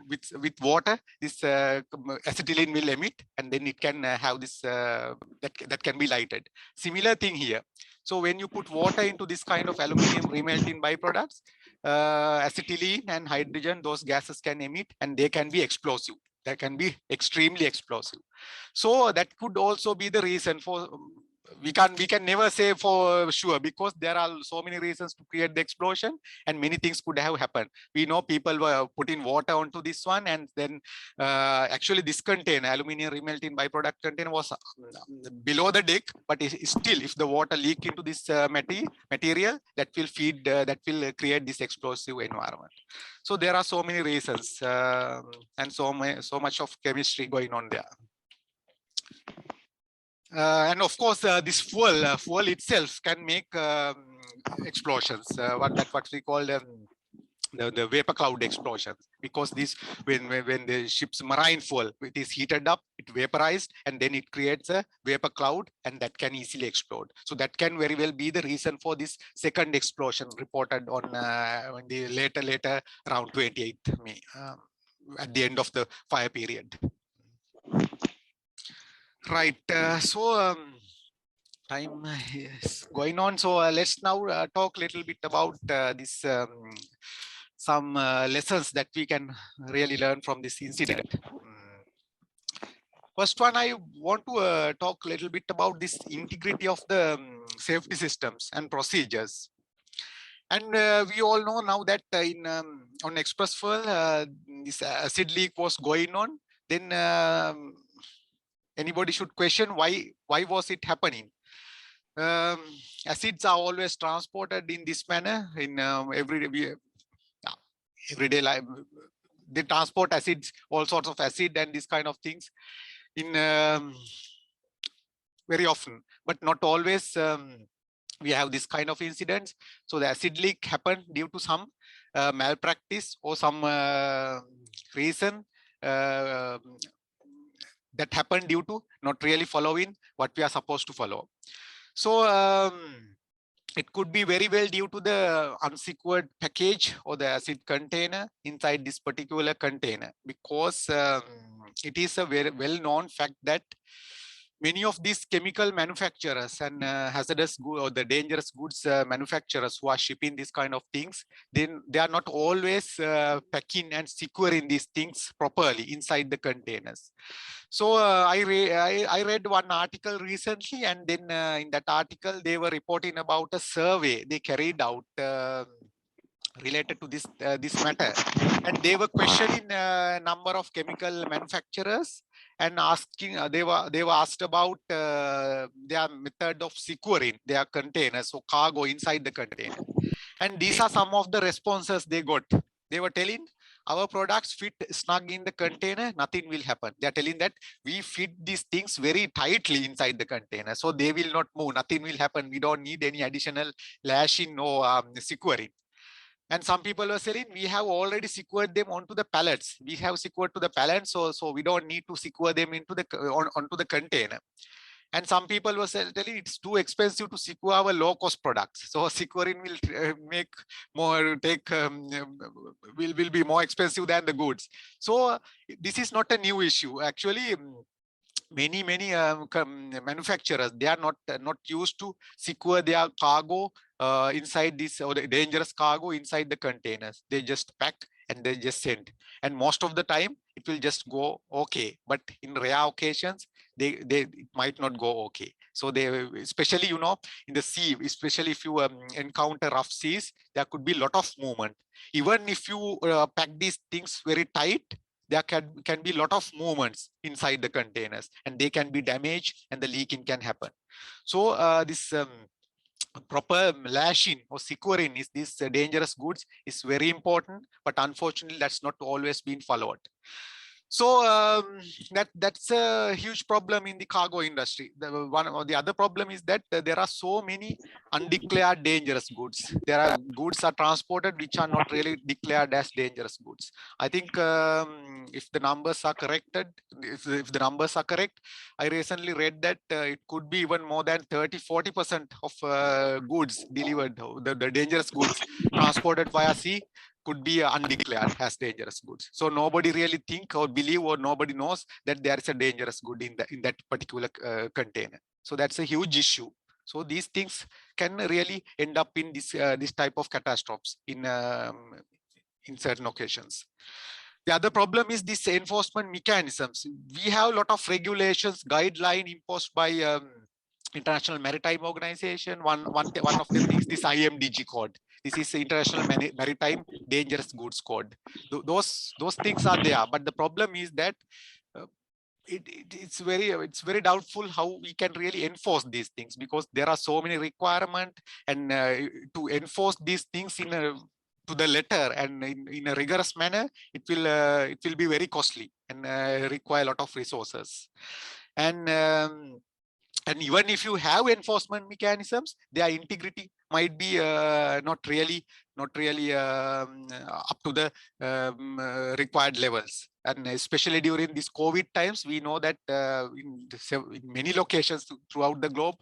with water, this acetylene will emit, and then it can have this that can be lighted. Similar thing here. So when you put water into this kind of aluminium remelting byproducts, acetylene and hydrogen, those gases can emit, and they can be explosive. They can be extremely explosive. So that could also be the reason for. We can never say for sure, because there are so many reasons to create the explosion, and many things could have happened. We know people were putting water onto this one, and then actually this container, aluminium remelting byproduct container, was below the deck, but still if the water leak into this material, that will feed that will create this explosive environment. So there are so many reasons, and so much of chemistry going on there. And of course, this fuel itself can make explosions. What we call the vapor cloud explosions, because this when the ship's marine fuel, it is heated up, it vaporized, and then it creates a vapor cloud, and that can easily explode. So that can very well be the reason for this second explosion reported on the later around 28th May, at the end of the fire period. Right. So time is going on. So let's now talk a little bit about this some lessons that we can really learn from this incident. First one, I want to talk a little bit about this integrity of the safety systems and procedures. And we all know now that on Express fuel, this acid leak was going on. Then anybody should question why was it happening. Acids are always transported in this manner in everyday life. They transport acids, all sorts of acid and these kind of things in very often, but not always. We have this kind of incidents. So the acid leak happened due to some malpractice or some reason that happened due to not really following what we are supposed to follow. So it could be very well due to the unsecured package or the acid container inside this particular container, because it is a very well-known fact that many of these chemical manufacturers and hazardous goods or the dangerous goods manufacturers who are shipping these kind of things, then they are not always packing and securing these things properly inside the containers. So I read one article recently, and then in that article they were reporting about a survey they carried out related to this matter, and they were questioning a number of chemical manufacturers and asking. They were asked about their method of securing their containers, so cargo inside the container. And these are some of the responses they got. They were telling our products fit snug in the container, nothing will happen. They are telling that we fit these things very tightly inside the container, so they will not move, nothing will happen. We don't need any additional lashing or securing. And some people were saying we have already secured them onto the pallets. We have secured to the pallets, so we don't need to secure them into the onto the container. And some people were telling it's too expensive to secure our low-cost products. So securing will make more will be more expensive than the goods. So this is not a new issue. Actually, many manufacturers, they are not used to secure their cargo inside this, or the dangerous cargo inside the containers. They just pack and they just send, and most of the time it will just go okay, but in rare occasions it might not go okay. So they, especially in the sea, especially if you encounter rough seas, there could be a lot of movement. Even if you pack these things very tight, there can be a lot of movements inside the containers, and they can be damaged and the leaking can happen. So this proper lashing or securing is these dangerous goods is very important, but unfortunately that's not always been followed. So that's a huge problem in the cargo industry. One or the other problem is that there are so many undeclared dangerous goods. There are goods are transported which are not really declared as dangerous goods. I think if the numbers are corrected, if the numbers are correct, I recently read that it could be even more than 30-40% of goods delivered, the dangerous goods transported via sea, could be undeclared as dangerous goods. So nobody really think or believe, or nobody knows that there is a dangerous good in that particular container. So that's a huge issue. So these things can really end up in this type of catastrophes in certain occasions. The other problem is this enforcement mechanisms. We have a lot of regulations, guideline imposed by International Maritime Organization. One of them is this IMDG code. This is the International Maritime Dangerous Goods Code. Those things are there, but the problem is that it's very doubtful how we can really enforce these things, because there are so many requirements, and to enforce these things to the letter and in a rigorous manner, it will be very costly and require a lot of resources. And even if you have enforcement mechanisms, their integrity might be not really up to the required levels. And especially during these COVID times, we know that in many locations throughout the globe,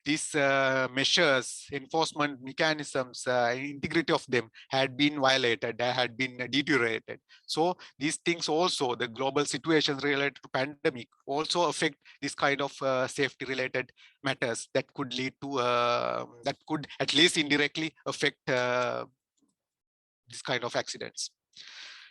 these measures, enforcement mechanisms, integrity of them had been violated, had been deteriorated. So these things also, the global situations related to pandemic, also affect this kind of safety related matters that could lead to that could at least indirectly affect this kind of accidents.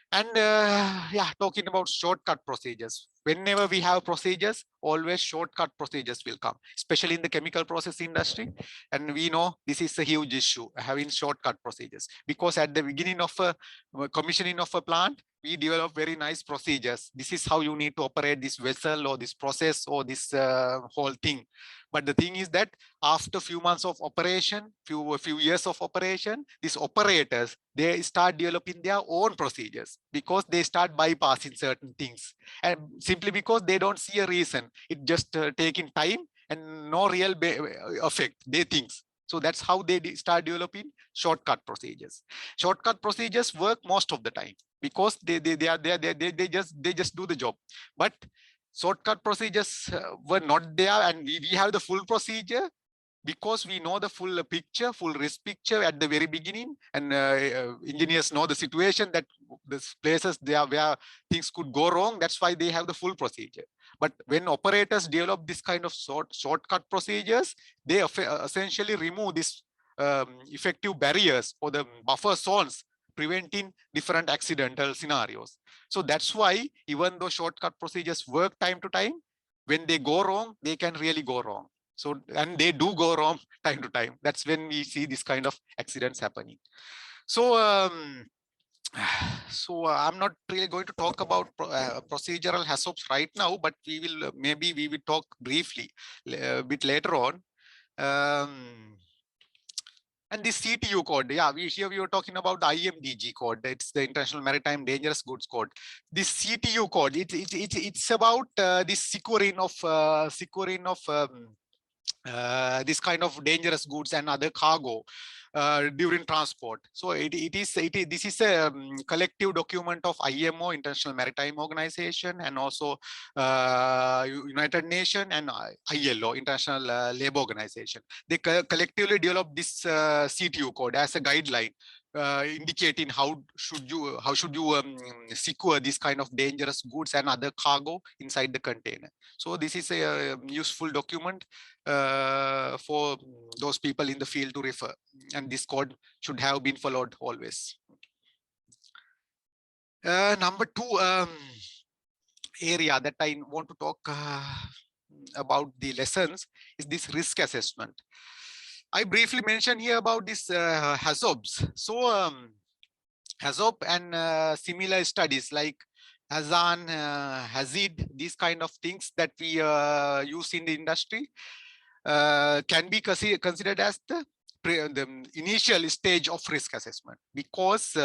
And yeah, talking about shortcut procedures. Whenever we have procedures, always shortcut procedures will come, especially in the chemical process industry. And we know this is a huge issue, having shortcut procedures, because at the beginning of a commissioning of a plant, we develop very nice procedures. This is how you need to operate this vessel or this process or this whole thing. But the thing is that after a few months of operation, few years of operation, these operators, they start developing their own procedures, because they start bypassing certain things, and simply because they don't see a reason. It just taking time and no real effect, they think. So that's how they start developing shortcut procedures. Shortcut procedures work most of the time, because they just do the job. But shortcut procedures were not there, and we have the full procedure, because we know the full picture, full risk picture at the very beginning, and engineers know the situation that the places there where things could go wrong. That's why they have the full procedure. But when operators develop this kind of shortcut procedures, they essentially remove this effective barriers or the buffer zones preventing different accidental scenarios. So that's why, even though shortcut procedures work time to time, when they go wrong, they can really go wrong. So, and they do go wrong time to time. That's when we see this kind of accidents happening. So, I'm not really going to talk about procedural HACCPs right now, but we will maybe we will talk briefly a bit later on. And this CTU code, yeah, here we were talking about the IMDG code. It's the International Maritime Dangerous Goods Code. This CTU code, it's about this securing of this kind of dangerous goods and other cargo during transport. So this is a collective document of IMO, International Maritime Organization, and also United Nations and ILO, International Labour Organization. They collectively developed this CTU code as a guideline, indicating how should you secure this kind of dangerous goods and other cargo inside the container. So this is a useful document for those people in the field to refer, and this code should have been followed always. Number two area that I want to talk about the lessons is this risk assessment. I briefly mentioned here about this HACCPs. So HACCP and similar studies like Hazan, Hazid, these kind of things that we use in the industry can be considered as the initial stage of risk assessment, because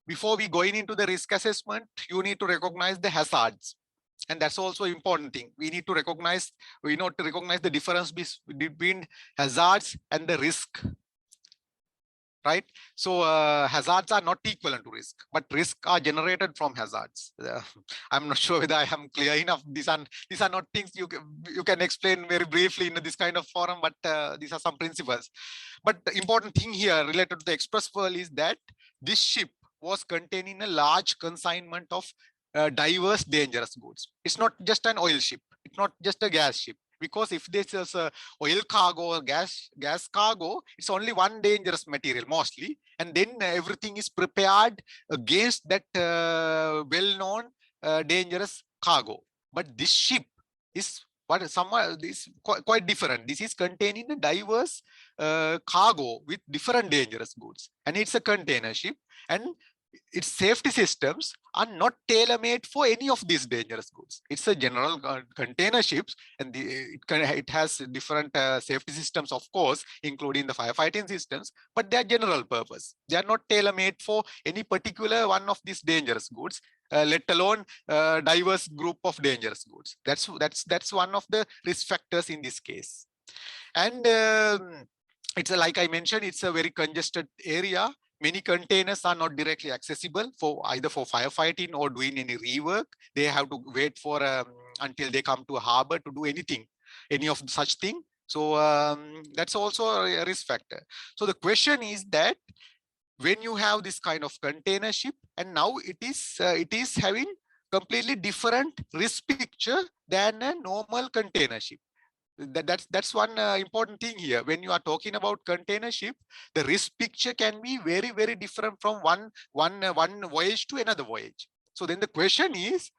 before we going into the risk assessment, you need to recognize the hazards. And that's also important thing. We need to recognize the difference between hazards and the risk. Right? So hazards are not equivalent to risk, but risk are generated from hazards. I'm not sure whether I am clear enough. These are not things you can explain very briefly in this kind of forum, but these are some principles. But the important thing here related to the express pearl is that this ship was containing a large consignment of diverse dangerous goods. It's not just an oil ship. It's not just a gas ship. Because if this is a oil cargo or gas cargo, it's only one dangerous material mostly, and then everything is prepared against that well-known dangerous cargo. But this ship is quite different. This is containing a diverse cargo with different dangerous goods, and it's a container ship, and its safety systems are not tailor-made for any of these dangerous goods. It's a general container ships, and it has different safety systems, of course, including the firefighting systems, but they are general purpose. They are not tailor-made for any particular one of these dangerous goods, let alone diverse group of dangerous goods. That's one of the risk factors in this case. And it's like I mentioned, it's a very congested area. Many containers are not directly accessible for either for firefighting or doing any rework. They have to wait for until they come to a harbor to do anything, any of such thing. So that's also a risk factor. So the question is that when you have this kind of container ship, and now it is having completely different risk picture than a normal container ship. That's one important thing here. When you are talking about container ship, the risk picture can be very, very different from one voyage to another voyage. So then the question is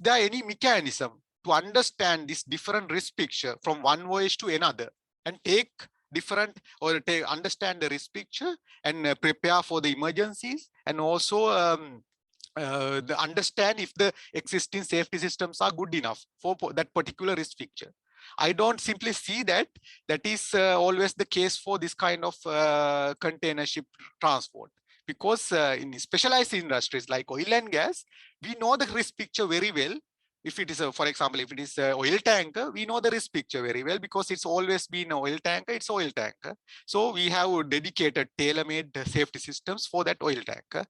there any mechanism to understand this different risk picture from one voyage to another, and take different or understand the risk picture and prepare for the emergencies, and also understand if the existing safety systems are good enough for that particular risk picture. I don't simply see that is always the case for this kind of container ship transport, because in specialized industries like oil and gas, we know the risk picture very well. If it is, for example, if it is an oil tanker, we know the risk picture very well because it's always been an oil tanker, it's oil tanker. So we have dedicated tailor-made safety systems for that oil tanker.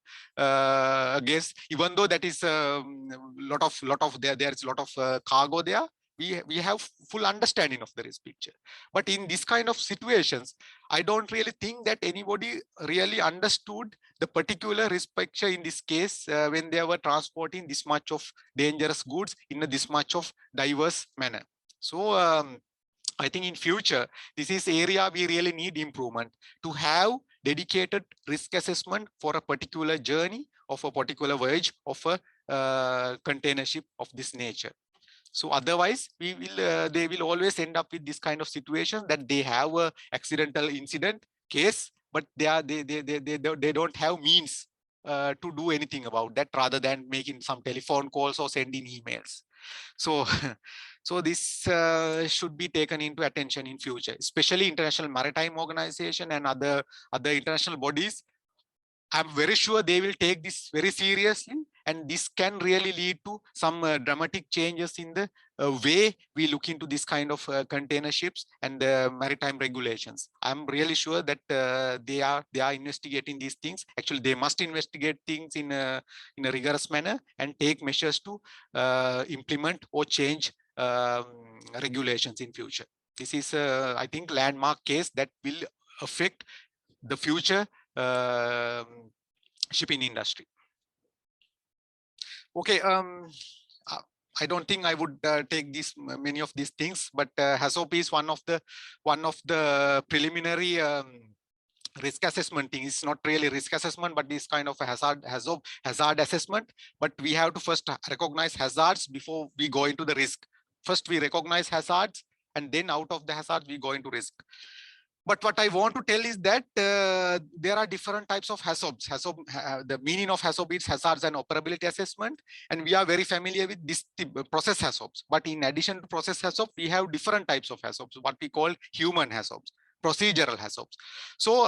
Against, even though that is lot of there's a lot of cargo there, we have full understanding of the risk picture. But in this kind of situations, I don't really think that anybody really understood the particular risk picture in this case when they were transporting this much of dangerous goods in this much of diverse manner. So I think in future, this is area we really need improvement, to have dedicated risk assessment for a particular journey of a particular voyage of a container ship of this nature. So otherwise, they will always end up with this kind of situation that they have a accidental incident case, but they don't have means to do anything about that, rather than making some telephone calls or sending emails. So, so this should be taken into attention in future, especially International Maritime Organization and other international bodies. I'm very sure they will take this very seriously, and this can really lead to some dramatic changes in the way we look into this kind of container ships and maritime regulations. I'm really sure that they are investigating these things. Actually, they must investigate things in a rigorous manner and take measures to implement or change regulations in future. This is, I think, landmark case that will affect the future shipping industry. Okay, I don't think I would take many of these things, but HACCP is one of the preliminary risk assessment thing. It's not really risk assessment, but this kind of a hazard assessment. But we have to first recognize hazards before we go into the risk. First, we recognize hazards, and then out of the hazards, we go into risk. But what I want to tell is that there are different types of HACCPs. The meaning of HACCP is hazards and operability assessment, and we are very familiar with this process HACCPs. But in addition to process HACCP, we have different types of HACCPs, what we call human HACCPs, procedural HACCPs. So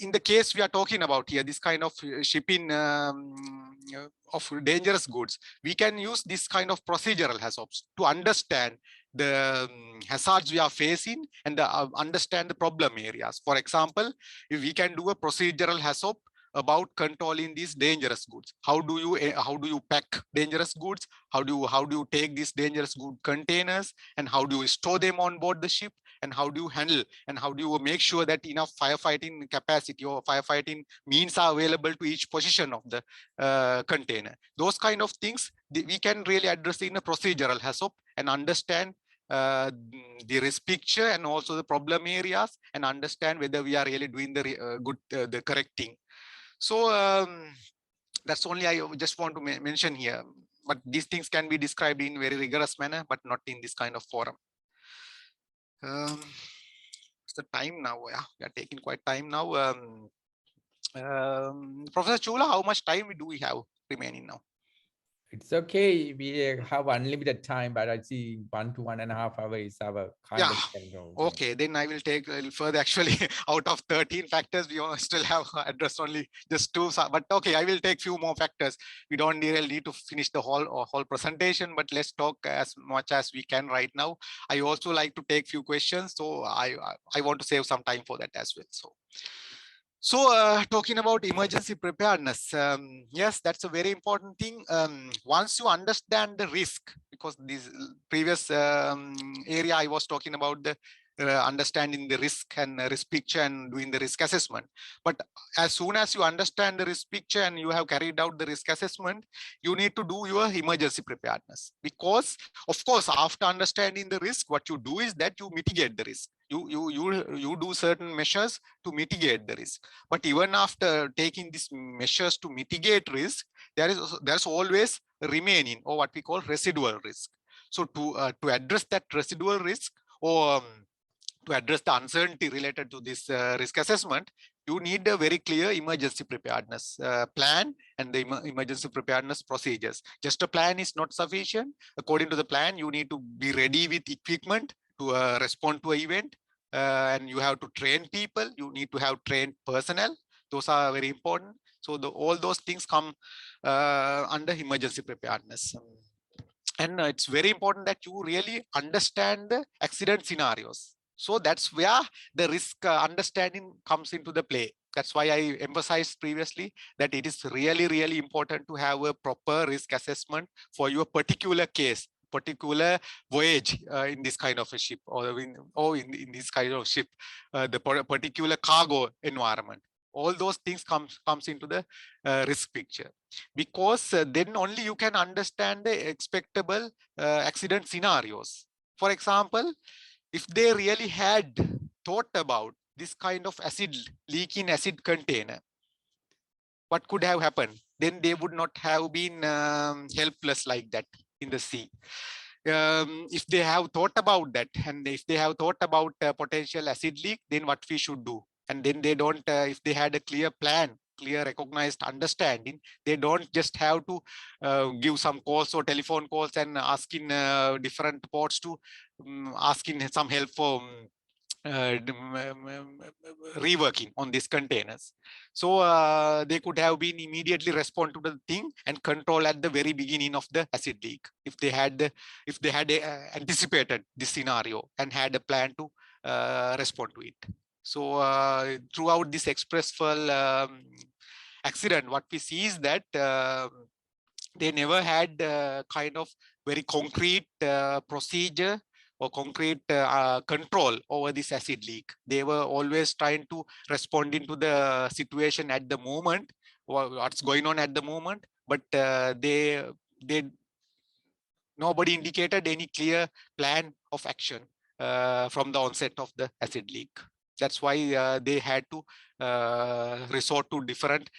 in the case we are talking about here, this kind of shipping of dangerous goods, we can use this kind of procedural HACCPs to understand the hazards we are facing and understand the problem areas. For example, if we can do a procedural HACCP about controlling these dangerous goods, how do you pack dangerous goods, how do you take these dangerous good containers, and how do you store them on board the ship, and how do you handle and how do you make sure that enough firefighting capacity or firefighting means are available to each position of the container. Those kind of things we can really address in a procedural HACCP and understand the risk picture and also the problem areas, and understand whether we are really doing the correct thing. So that's only I just want to mention here. But these things can be described in very rigorous manner, but not in this kind of forum. What's the time now? Yeah, we are taking quite time now. Professor Chula, how much time do we have remaining now? It's okay. We have unlimited time, but I see 1 to 1.5 hours is our kind of schedule. Okay, then I will take a little further. Actually, out of 13 factors, we still have addressed only just 2. But okay, I will take few more factors. We don't really need to finish the whole presentation, but let's talk as much as we can right now. I also like to take few questions, so I want to save some time for that as well. So talking about emergency preparedness, yes, that's a very important thing. Once you understand the risk, because this previous area I was talking about the understanding the risk and risk picture and doing the risk assessment. But as soon as you understand the risk picture and you have carried out the risk assessment, you need to do your emergency preparedness. Because of course, after understanding the risk, what you do is that you mitigate the risk. You do certain measures to mitigate the risk. But even after taking these measures to mitigate risk, there's always remaining, or what we call residual risk. So to address that residual risk, or to address the uncertainty related to this risk assessment, you need a very clear emergency preparedness plan and the emergency preparedness procedures. Just a plan is not sufficient. According to the plan, you need to be ready with equipment to respond to an event, and you have to train people. You need to have trained personnel. Those are very important. So all those things come under emergency preparedness. And it's very important that you really understand the accident scenarios. So that's where the risk understanding comes into the play. That's why I emphasized previously that it is really, really important to have a proper risk assessment for your particular case, particular voyage in this kind of a ship, or in this kind of ship, the particular cargo environment. All those things comes into the risk picture, because then only you can understand the expectable accident scenarios. For example, if they really had thought about this kind of leaking acid container, what could have happened? Then they would not have been helpless like that in the sea. If they have thought about that, and if they have thought about potential acid leak, then what we should do? And then they don't, if they had a clear plan, clear recognized understanding, they don't just have to give some calls or telephone calls and ask in different ports to ask in some help for reworking on these containers. So they could have been immediately respond to the thing and control at the very beginning of the acid leak if they had anticipated this scenario and had a plan to respond to it. So throughout this expressful accident, what we see is that they never had kind of very concrete procedure or concrete control over this acid leak. They were always trying to respond into the situation at the moment, what's going on at the moment, but nobody indicated any clear plan of action from the onset of the acid leak. That's why they had to resort to different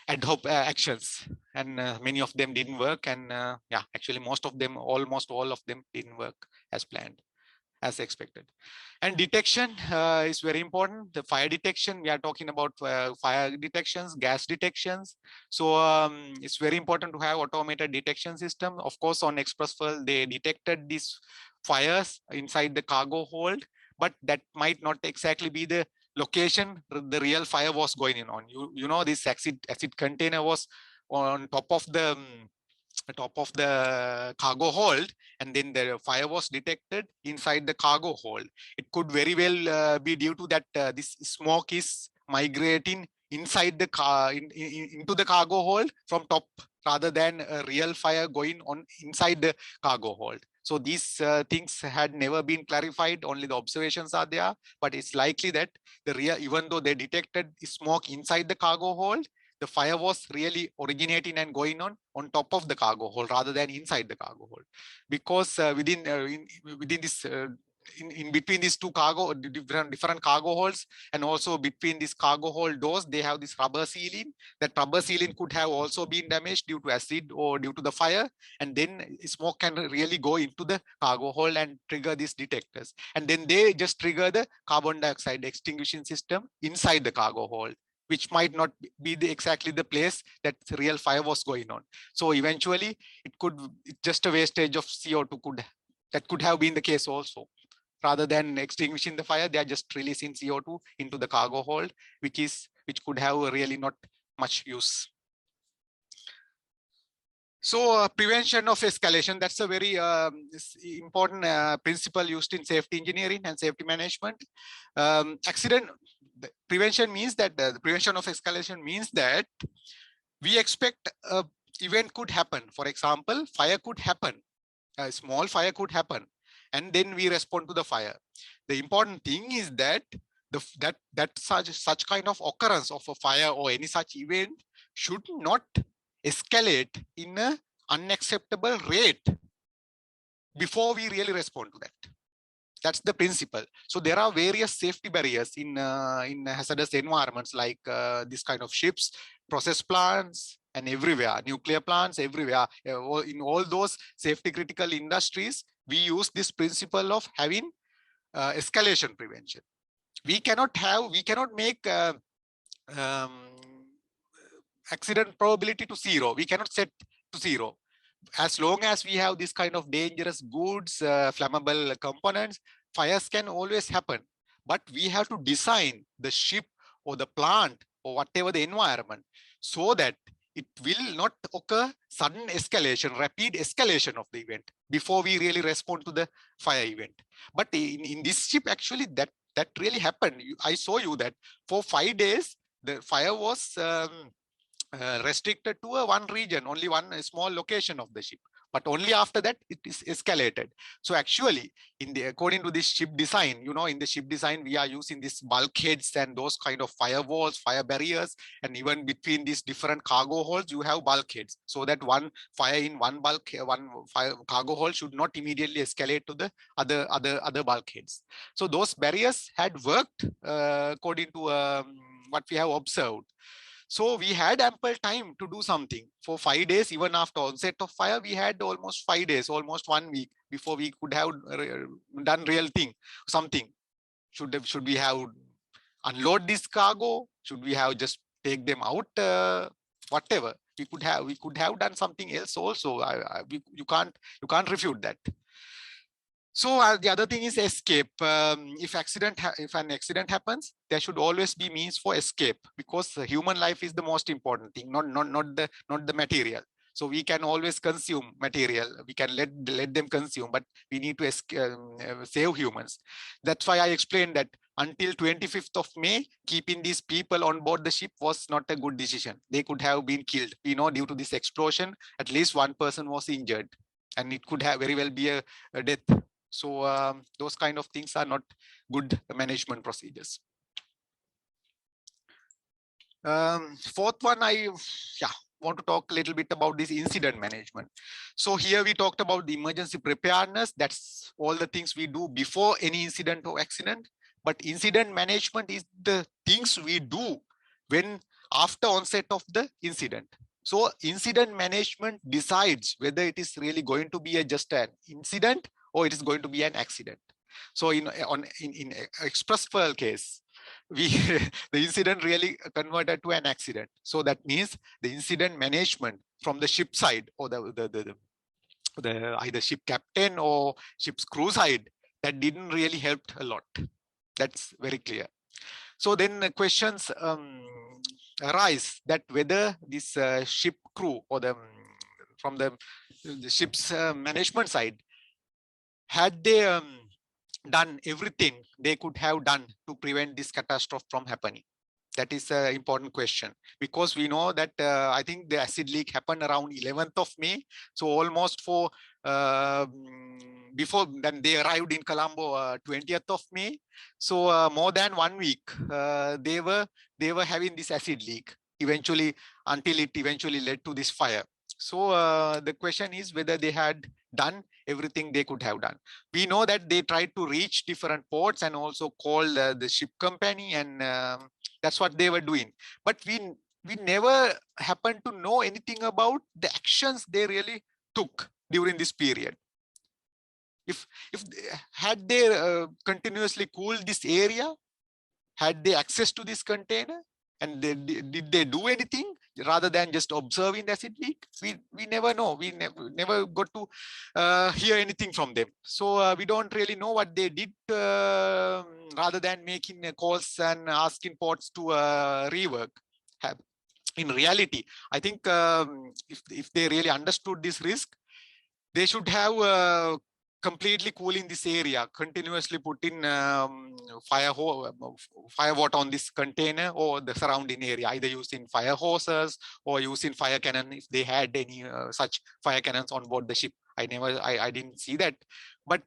ad hoc actions, and many of them didn't work. And yeah, actually most of them, almost all of them didn't work as planned, as expected. And detection is very important. The fire detection, we are talking about fire detections, gas detections. So it's very important to have automated detection system. Of course, on Expressful, they detected these fires inside the cargo hold, but that might not exactly be the location the real fire was going on. You know, this acid container was on top of the cargo hold, and then the fire was detected inside the cargo hold. It could very well be due to that this smoke is migrating inside the car into the cargo hold from top, rather than a real fire going on inside the cargo hold. So these things had never been clarified, only the observations are there, but it's likely that the real, even though they detected smoke inside the cargo hold, the fire was really originating and going on top of the cargo hold rather than inside the cargo hold, because within this in between these two different cargo holds, and also between these cargo hold doors, they have this rubber sealing. That rubber sealing could have also been damaged due to acid or due to the fire, and then smoke can really go into the cargo hold and trigger these detectors, and then they just trigger the carbon dioxide extinguishing system inside the cargo hold, which might not be exactly the place that the real fire was going on. So eventually it's just a wastage of CO2 that could have been the case also. Rather than extinguishing the fire, they are just releasing CO2 into the cargo hold, which could have really not much use. So prevention of escalation, that's a very important principle used in safety engineering and safety management. Accident prevention means that the prevention of escalation means that we expect an event could happen. For example, fire could happen, a small fire could happen, and then we respond to the fire. The important thing is that such kind of occurrence of a fire or any such event should not escalate in an unacceptable rate before we really respond to that. That's the principle. So there are various safety barriers in hazardous environments, like this kind of ships, process plants, and everywhere, nuclear plants, everywhere. In all those safety critical industries, we use this principle of having escalation prevention. We cannot make accident probability to zero. We cannot set to zero. As long as we have this kind of dangerous goods, flammable components, fires can always happen. But we have to design the ship or the plant or whatever the environment so that it will not occur sudden escalation, rapid escalation of the event before we really respond to the fire event. But in this ship, actually, that really happened. I saw you that for 5 days, the fire was restricted to one region, only one small location of the ship, but only after that it is escalated. So actually, according to this ship design, in the ship design, we are using these bulkheads and those kind of firewalls, fire barriers, and even between these different cargo holds, you have bulkheads, so that one fire in one cargo hold should not immediately escalate to the other bulkheads. So those barriers had worked according to what we have observed. So we had ample time to do something. For 5 days, even after onset of fire, we had almost 5 days, almost 1 week before we could have done something. Should we have unload this cargo? Should we have just take them out? Whatever we could have done something else also. You can't refute that. So the other thing is escape. If an accident happens, there should always be means for escape, because human life is the most important thing, not the material. So we can always consume material. We can let them consume, but we need to save humans. That's why I explained that until 25th of May, keeping these people on board the ship was not a good decision. They could have been killed. We know due to this explosion, at least one person was injured, and it could have very well be a death. So those kind of things are not good management procedures. Fourth one, I want to talk a little bit about this incident management. So here we talked about the emergency preparedness. That's all the things we do before any incident or accident. But incident management is the things we do when after onset of the incident. So incident management decides whether it is really going to be just an incident or it is going to be an accident. So in express pearl case, the incident really converted to an accident. So that means the incident management from the ship side, or the either ship captain or ship's crew side, that didn't really help a lot. That's very clear. So then the questions arise that whether this ship crew or from the ship's management side, had they done everything they could have done to prevent this catastrophe from happening? That is an important question, because we know that I think the acid leak happened around 11th of May. So almost for before then they arrived in Colombo 20th of May. So more than 1 week they were having this acid leak eventually, until it eventually led to this fire. So the question is whether they had done everything they could have done. We know that they tried to reach different ports and also call the ship company, and that's what they were doing. But we never happened to know anything about the actions they really took during this period. If had they continuously cooled this area, had they access to this container, and did they do anything rather than just observing the acid leak? We never know. We never got to hear anything from them. So we don't really know what they did rather than making calls and asking ports to rework. In reality, I think if they really understood this risk, they should have completely cooling this area, continuously putting fire water on this container or the surrounding area, either using fire hoses or using fire cannon if they had any such fire cannons on board the ship. I didn't see that, but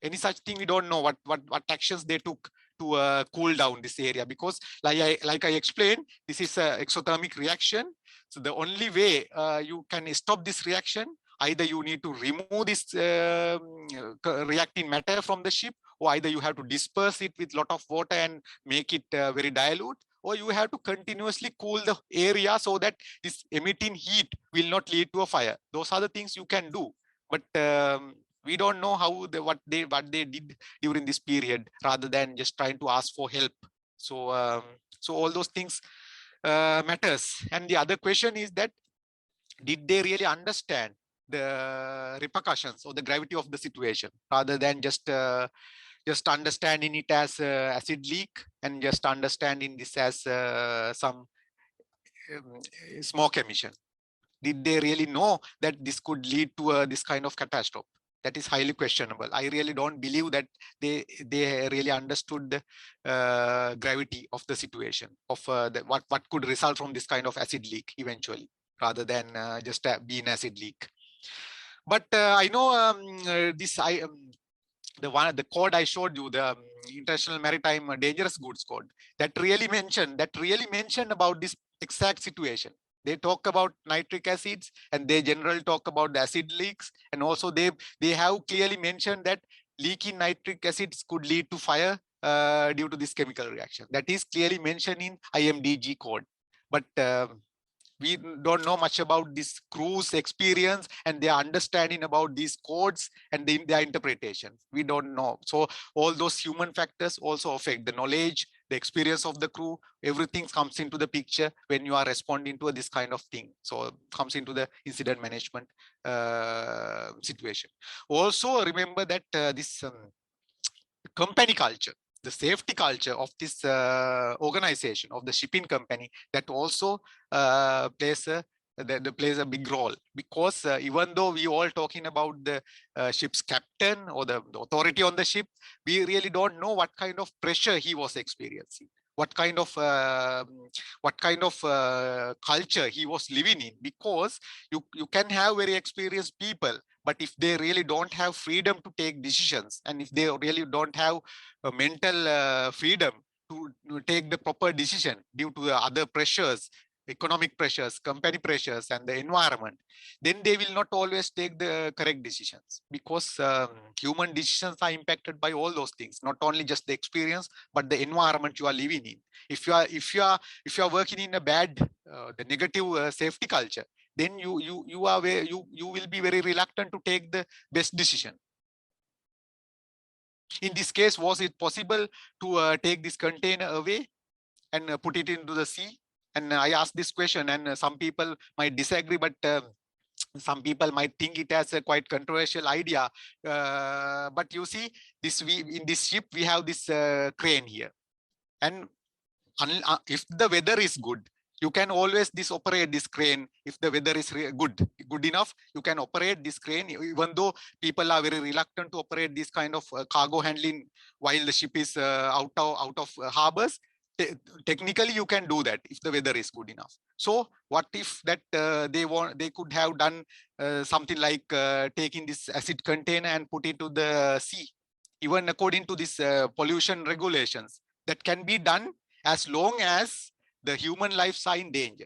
any such thing, we don't know what actions they took to cool down this area, because like I explained, this is an exothermic reaction. So the only way you can stop this reaction, either you need to remove this reacting matter from the ship, or either you have to disperse it with a lot of water and make it very dilute, or you have to continuously cool the area so that this emitting heat will not lead to a fire. Those are the things you can do, but we don't know what they did during this period, rather than just trying to ask for help. So all those things matters. And the other question is that, did they really understand the repercussions or the gravity of the situation, rather than just understanding it as acid leak and just understanding this as some smoke emission? Did they really know that this could lead to this kind of catastrophe? That is highly questionable. I really don't believe that they really understood the gravity of the situation, of what could result from this kind of acid leak eventually, rather than just being acid leak. But I know the code I showed you, the International Maritime Dangerous Goods Code, that really mentioned about this exact situation. They talk about nitric acids, and they generally talk about the acid leaks, and also they have clearly mentioned that leaking nitric acids could lead to fire due to this chemical reaction. That is clearly mentioned in IMDG code. But We don't know much about this crew's experience and their understanding about these codes and their interpretation. We don't know. So all those human factors also affect the knowledge, the experience of the crew. Everything comes into the picture when you are responding to this kind of thing. So comes into the incident management situation. Also remember that this company culture, the safety culture of this organization, of the shipping company, that also plays a big role, because even though we all talking about the ship's captain or the authority on the ship, we really don't know what kind of pressure he was experiencing, what kind of culture he was living in, because you can have very experienced people, but if they really don't have freedom to take decisions, and if they really don't have a mental freedom to take the proper decision due to the other pressures, economic pressures, company pressures, and the environment, then they will not always take the correct decisions, because human decisions are impacted by all those things, not only just the experience, but the environment you are living in. If you are working in a bad, the negative safety culture, then you will be very reluctant to take the best decision. In this case, was it possible to take this container away and put it into the sea? And I asked this question, and some people might disagree, but some people might think it as a quite controversial idea. But you see, in this ship we have this crane here, and if the weather is good, you can always operate this crane. If the weather is good enough, you can operate this crane, even though people are very reluctant to operate this kind of cargo handling while the ship is out of harbors. Technically you can do that if the weather is good enough. So what if that they could have done something like taking this acid container and put it to the sea? Even according to this pollution regulations, that can be done as long as the human lives are in danger.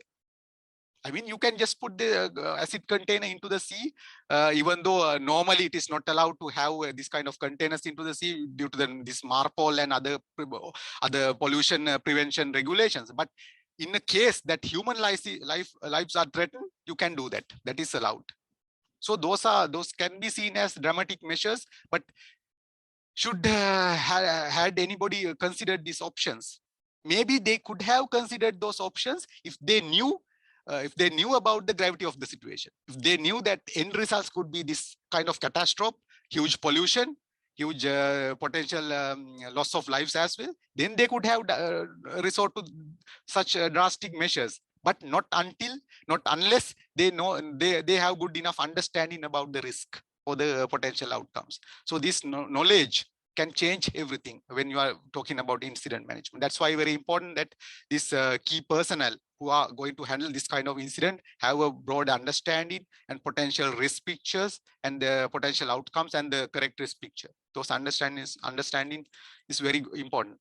I mean, you can just put the acid container into the sea, even though normally it is not allowed to have this kind of containers into the sea due to this MARPOL and other pollution prevention regulations. But in a case that human lives are threatened, you can do that. That is allowed. So those can be seen as dramatic measures, but should had anybody considered these options? Maybe they could have considered those options if they knew about the gravity of the situation. If they knew that end results could be this kind of catastrophe, huge pollution, huge potential loss of lives as well, then they could have resort to such drastic measures. But not unless they know they have good enough understanding about the risk or the potential outcomes. So this knowledge can change everything when you are talking about incident management. That's why very important that this key personnel who are going to handle this kind of incident have a broad understanding and potential risk pictures and the potential outcomes and the correct risk picture. Those understanding is very important.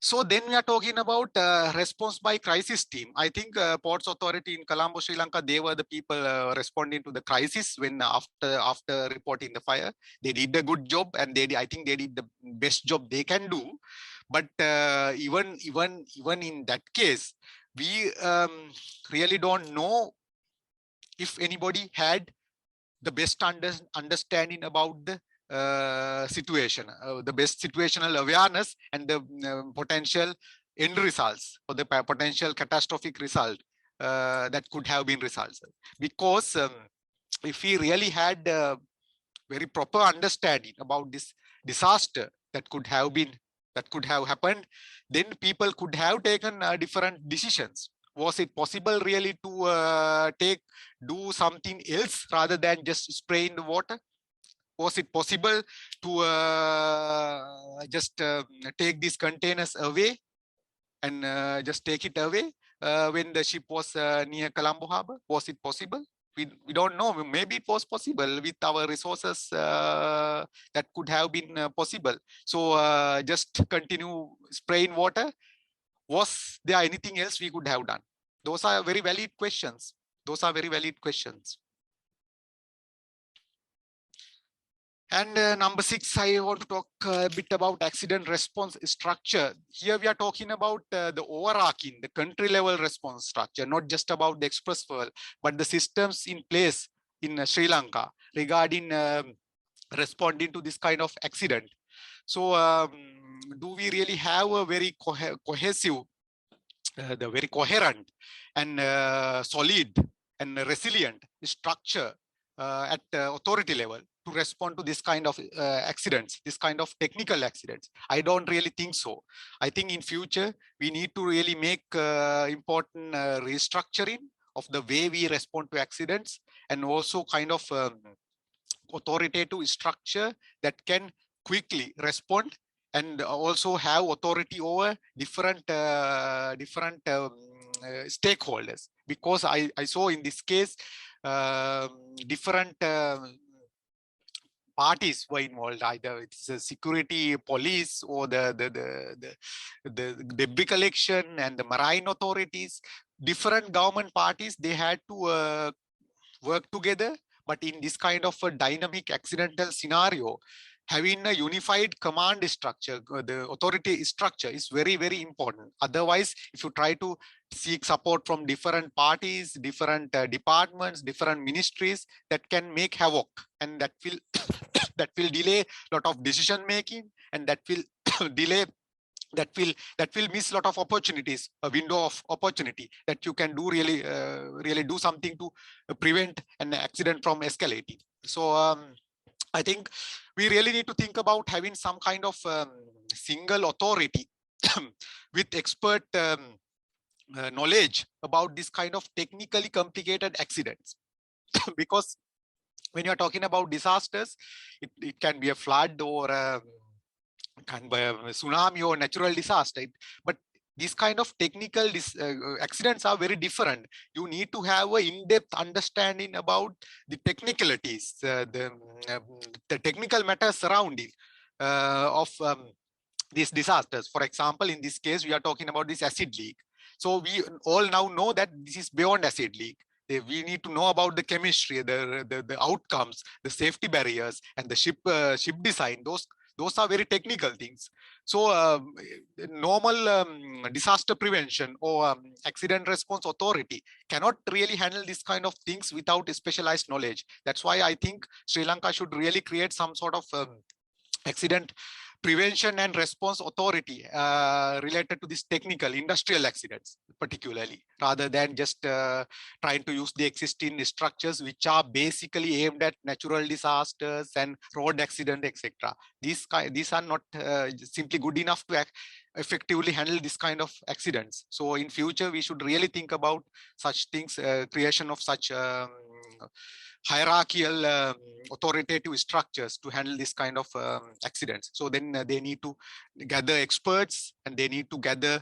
So then we are talking about response by crisis team. I think Ports Authority in Colombo, Sri Lanka, they were the people responding to the crisis when after reporting the fire. They did a good job, and I think they did the best job they can do. But even in that case, we really don't know if anybody had the best understanding about the situation, the best situational awareness and the potential end results or the potential catastrophic result that could have been results. Because if we really had very proper understanding about this disaster that could have happened, then people could have taken different decisions. Was it possible really to do something else rather than just spray in the water? Was it possible to just take these containers away and just take it away when the ship was near Colombo Harbor? Was it possible? We don't know. Maybe it was possible with our resources. That could have been possible. So just continue spraying water. Was there anything else we could have done? Those are very valid questions. And number 6, I want to talk a bit about accident response structure. Here we are talking about the overarching, the country level response structure, not just about the express fuel, but the systems in place in Sri Lanka regarding responding to this kind of accident. So do we really have a very cohesive, the very coherent and solid and resilient structure at authority level to respond to this kind of accidents, this kind of technical accidents? I don't really think so. I think in future we need to really make important restructuring of the way we respond to accidents, and also kind of authoritative structure that can quickly respond and also have authority over different stakeholders. Because I saw in this case different parties were involved, either it's a security police or the debris collection and the marine authorities. Different government parties, they had to work together. But in this kind of a dynamic accidental scenario, having a unified command structure, the authority structure, is very, very important. Otherwise, if you try to seek support from different parties, different departments, different ministries, that can make havoc, and that will that will delay a lot of decision making, and that will delay, that will miss a lot of opportunities, a window of opportunity that you can do really really do something to prevent an accident from escalating. So I think we really need to think about having some kind of single authority with expert knowledge about this kind of technically complicated accidents. Because when you're talking about disasters, it can be a flood or can be a tsunami or natural disaster. But these kind of technical accidents are very different. You need to have an in-depth understanding about the technicalities, the technical matters surrounding of these disasters. For example, in this case, we are talking about this acid leak. So we all now know that this is beyond acid leak. We need to know about the chemistry, the outcomes, the safety barriers, and the ship design. Those are very technical things. So normal disaster prevention or accident response authority cannot really handle this kind of things without specialized knowledge. That's why I think Sri Lanka should really create some sort of accident prevention and response authority related to this technical industrial accidents, particularly, rather than just trying to use the existing structures which are basically aimed at natural disasters and road accident, etc. These are not simply good enough to effectively handle this kind of accidents. So in future, we should really think about such things, creation of such hierarchical authoritative structures to handle this kind of accidents. So then they need to gather experts, and they need to gather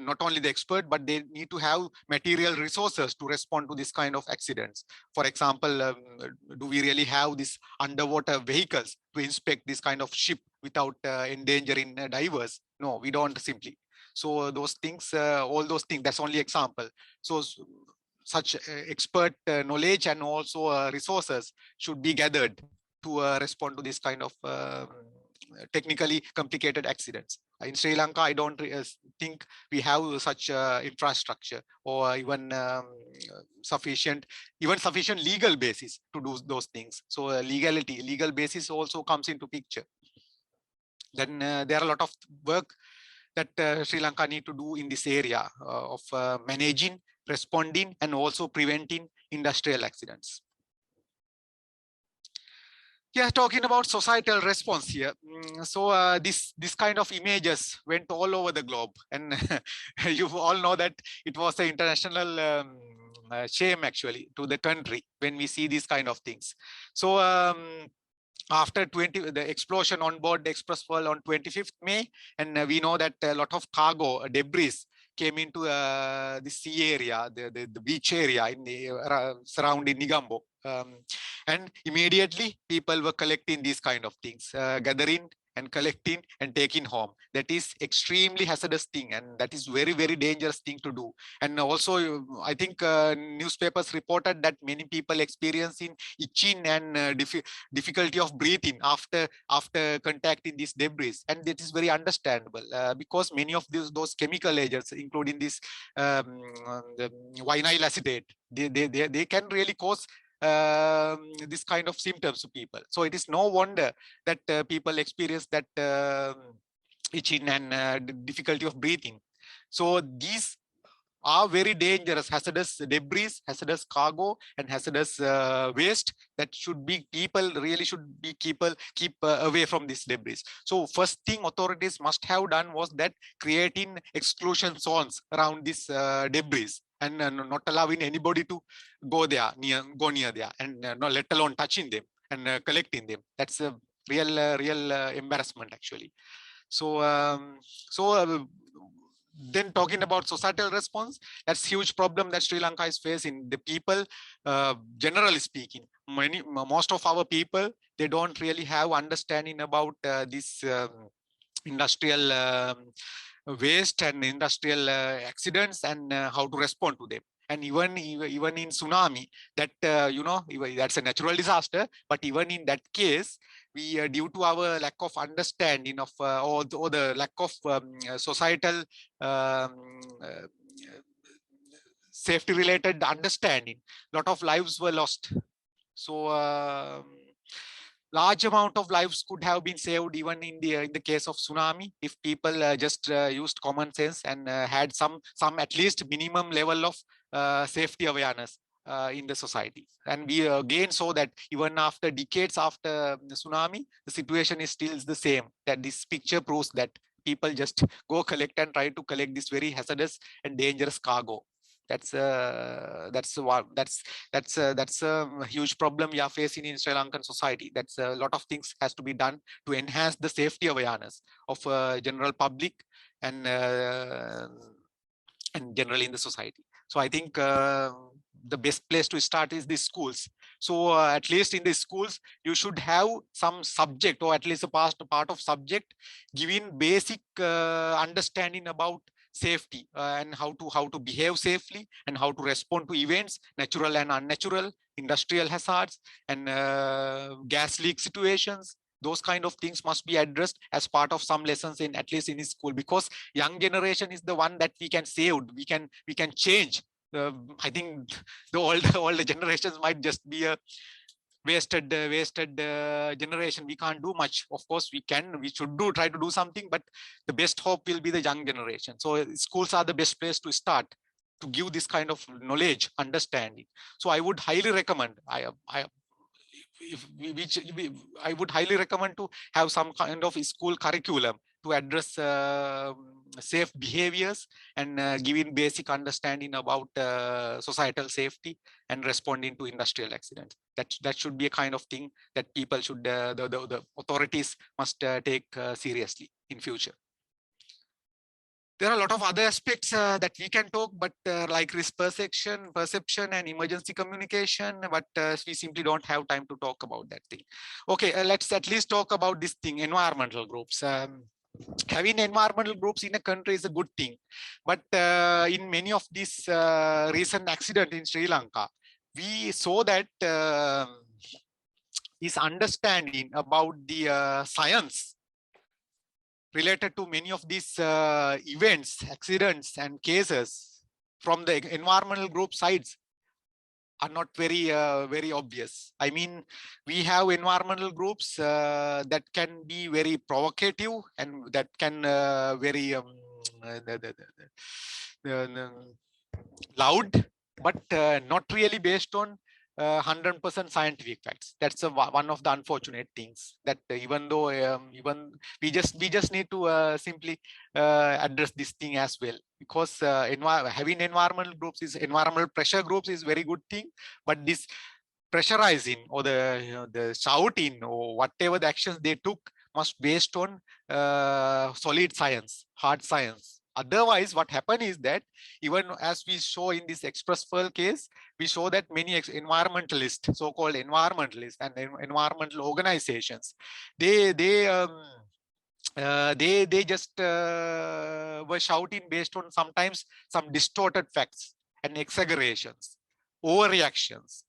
not only the expert, but they need to have material resources to respond to this kind of accidents. For example, do we really have these underwater vehicles to inspect this kind of ship without endangering divers? No, we don't simply. So those things, all those things, that's only example. So such expert knowledge and also resources should be gathered to respond to this kind of technically complicated accidents. In Sri Lanka, I don't think we have such infrastructure or even sufficient legal basis to do those things. So legal basis also comes into picture. Then there are a lot of work that Sri Lanka need to do in this area of managing, responding, and also preventing industrial accidents. Yeah, talking about societal response here. So this kind of images went all over the globe, and you all know that it was an international shame actually to the country when we see these kind of things. So after the explosion on board the Express Pearl on 25th May, and we know that a lot of cargo debris came into the sea area, the beach area in the surrounding Negombo. And immediately people were collecting these kind of things, gathering and collecting and taking home. That is extremely hazardous thing, and that is very, very dangerous thing to do. And also, I think newspapers reported that many people experiencing itching and difficulty of breathing after contacting these debris, and that is very understandable because many of those chemical agents, including this the vinyl acetate, they can really cause this kind of symptoms to people. So it is no wonder that people experience that itching and difficulty of breathing. So these are very dangerous hazardous debris, hazardous cargo, and hazardous waste that should be people really should be keep away from this debris. So first thing authorities must have done was that creating exclusion zones around this debris, and not allowing anybody to go near there, and not let alone touching them and collecting them. That's a real embarrassment actually. So then talking about societal response, that's huge problem that Sri Lanka is facing. The people, generally speaking, most of our people, they don't really have understanding about this industrial waste and industrial accidents and how to respond to them. And even in tsunami, that that's a natural disaster, but even in that case, we due to our lack of understanding of or the lack of societal safety related understanding, a lot of lives were lost. So large amount of lives could have been saved even in the case of tsunami if people just used common sense and had some at least minimum level of safety awareness in the society. And we again saw that even after decades after the tsunami, the situation is still the same. That this picture proves that people just go collect and try to collect this very hazardous and dangerous cargo. That's a huge problem we are facing in Sri Lankan society. That's a lot of things has to be done to enhance the safety awareness of general public and generally in the society. So I think the best place to start is the schools. So at least in the schools, you should have some subject, or at least a part of subject, giving basic understanding about safety and how to behave safely and how to respond to events, natural and unnatural, industrial hazards, and gas leak situations. Those kind of things must be addressed as part of some lessons in at least in school, because young generation is the one that we can save, we can change. I think the older generations might just be a wasted generation. We can't do much. Of course we should try to do something, but the best hope will be the young generation. So schools are the best place to start to give this kind of knowledge, understanding. So I would highly recommend, I would highly recommend to have some kind of school curriculum to address safe behaviors and giving basic understanding about societal safety and responding to industrial accidents. That should be a kind of thing that people should, the authorities must take seriously in future. There are a lot of other aspects that we can talk, but like risk perception and emergency communication, but we simply don't have time to talk about that thing. Okay, let's at least talk about this thing, environmental groups. Having environmental groups in a country is a good thing, but in many of these recent accidents in Sri Lanka, we saw that this understanding about the science related to many of these events, accidents, and cases from the environmental group sides are not very obvious. I mean, we have environmental groups that can be very provocative and that can very loud, but not really based on 100% scientific facts. That's one of the unfortunate things, that even though even we just need to simply address this thing as well, because having environmental groups is environmental pressure groups is very good thing, but this pressurizing or the shouting or whatever the actions they took must based on solid science, hard science. Otherwise, what happened is that even as we show in this express fuel case, we show that many environmentalists, so-called environmentalists and environmental organizations, they they just were shouting based on sometimes some distorted facts and exaggerations, overreactions.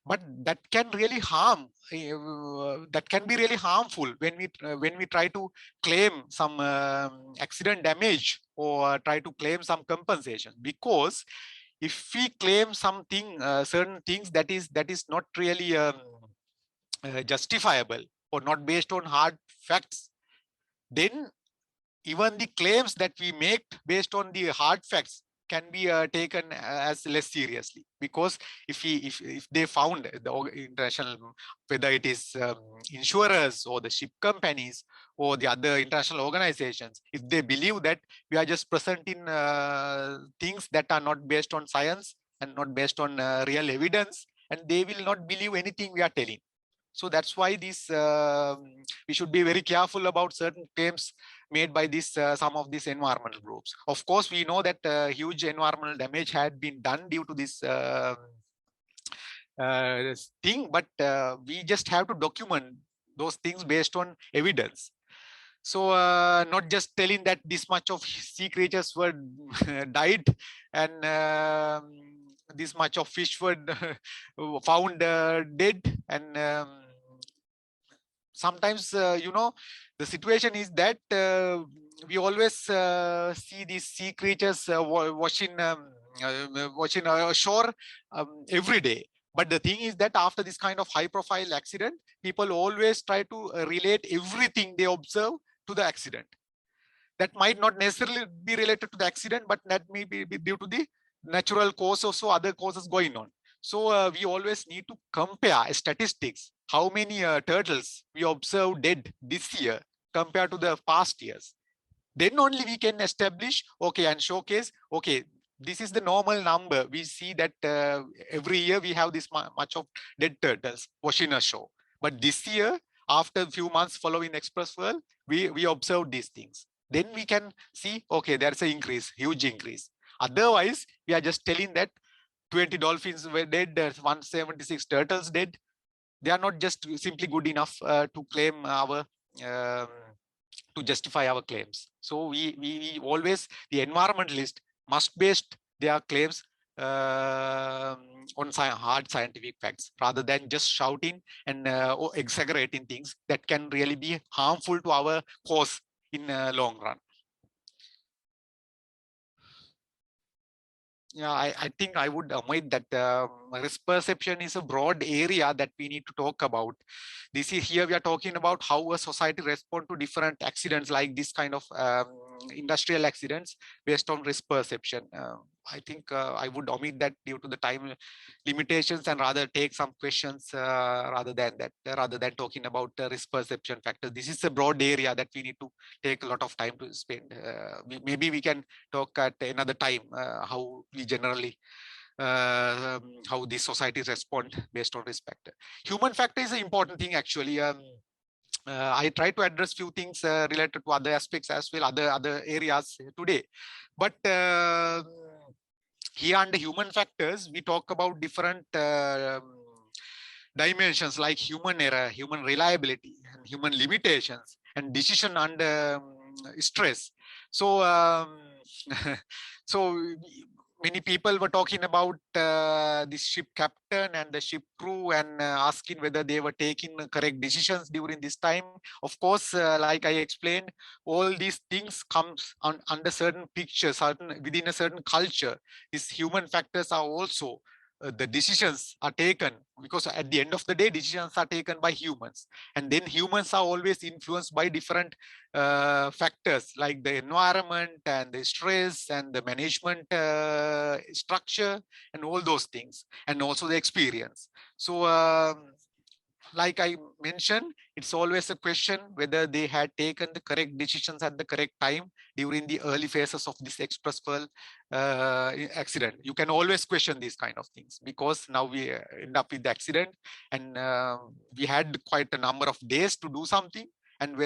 But that can really harm. That can be really harmful when we try to claim some accident damage or try to claim some compensation, because if we claim something, certain things that is not really justifiable or not based on hard facts, then even the claims that we make based on the hard facts can be taken as less seriously, because if they found the international, whether it is insurers or the ship companies or the other international organizations, if they believe that we are just presenting things that are not based on science and not based on real evidence, and they will not believe anything we are telling. So that's why this we should be very careful about certain claims made by this some of these environmental groups. Of course, we know that huge environmental damage had been done due to this thing, but we just have to document those things based on evidence. So not just telling that this much of sea creatures were died and this much of fish were found dead, and sometimes the situation is that we always see these sea creatures washing ashore every day. But the thing is that after this kind of high profile accident, people always try to relate everything they observe to the accident. That might not necessarily be related to the accident, but that may be due to the natural cause or so other causes going on. So we always need to compare statistics, how many turtles we observed dead this year compared to the past years. Then only we can establish, okay, and showcase, okay, this is the normal number. We see that every year we have this much of dead turtles washing ashore. But this year, after a few months following Express World, we observed these things. Then we can see, okay, there's an increase, huge increase. Otherwise, we are just telling that 20 dolphins were dead, 176 turtles dead. They are not just simply good enough to claim our to justify our claims. So we always, the environmentalist must base their claims on hard scientific facts rather than just shouting and or exaggerating things that can really be harmful to our cause in long run. Yeah, I think I would omit that risk perception is a broad area that we need to talk about. This is here we are talking about how a society responds to different accidents like this kind of industrial accidents based on risk perception. I think I would omit that due to the time limitations and rather take some questions rather than talking about risk perception factors. This is a broad area that we need to take a lot of time to spend. Maybe we can talk at another time how we generally how these societies respond based on risk factor. Human factor is an important thing actually. I try to address few things related to other aspects as well, other areas today. But here under human factors, we talk about different dimensions like human error, human reliability, and human limitations, and decision under stress. So, so many people were talking about the ship captain and the ship crew and asking whether they were taking correct decisions during this time. Of course, like I explained, all these things comes under certain pictures, within a certain culture. These human factors are also the decisions are taken, because at the end of the day, decisions are taken by humans, and then humans are always influenced by different factors like the environment and the stress and the management structure and all those things, and also the experience. So like I mentioned, it's always a question whether they had taken the correct decisions at the correct time during the early phases of this Express Pearl accident. You can always question these kind of things, because now we end up with the accident, and we had quite a number of days to do something, and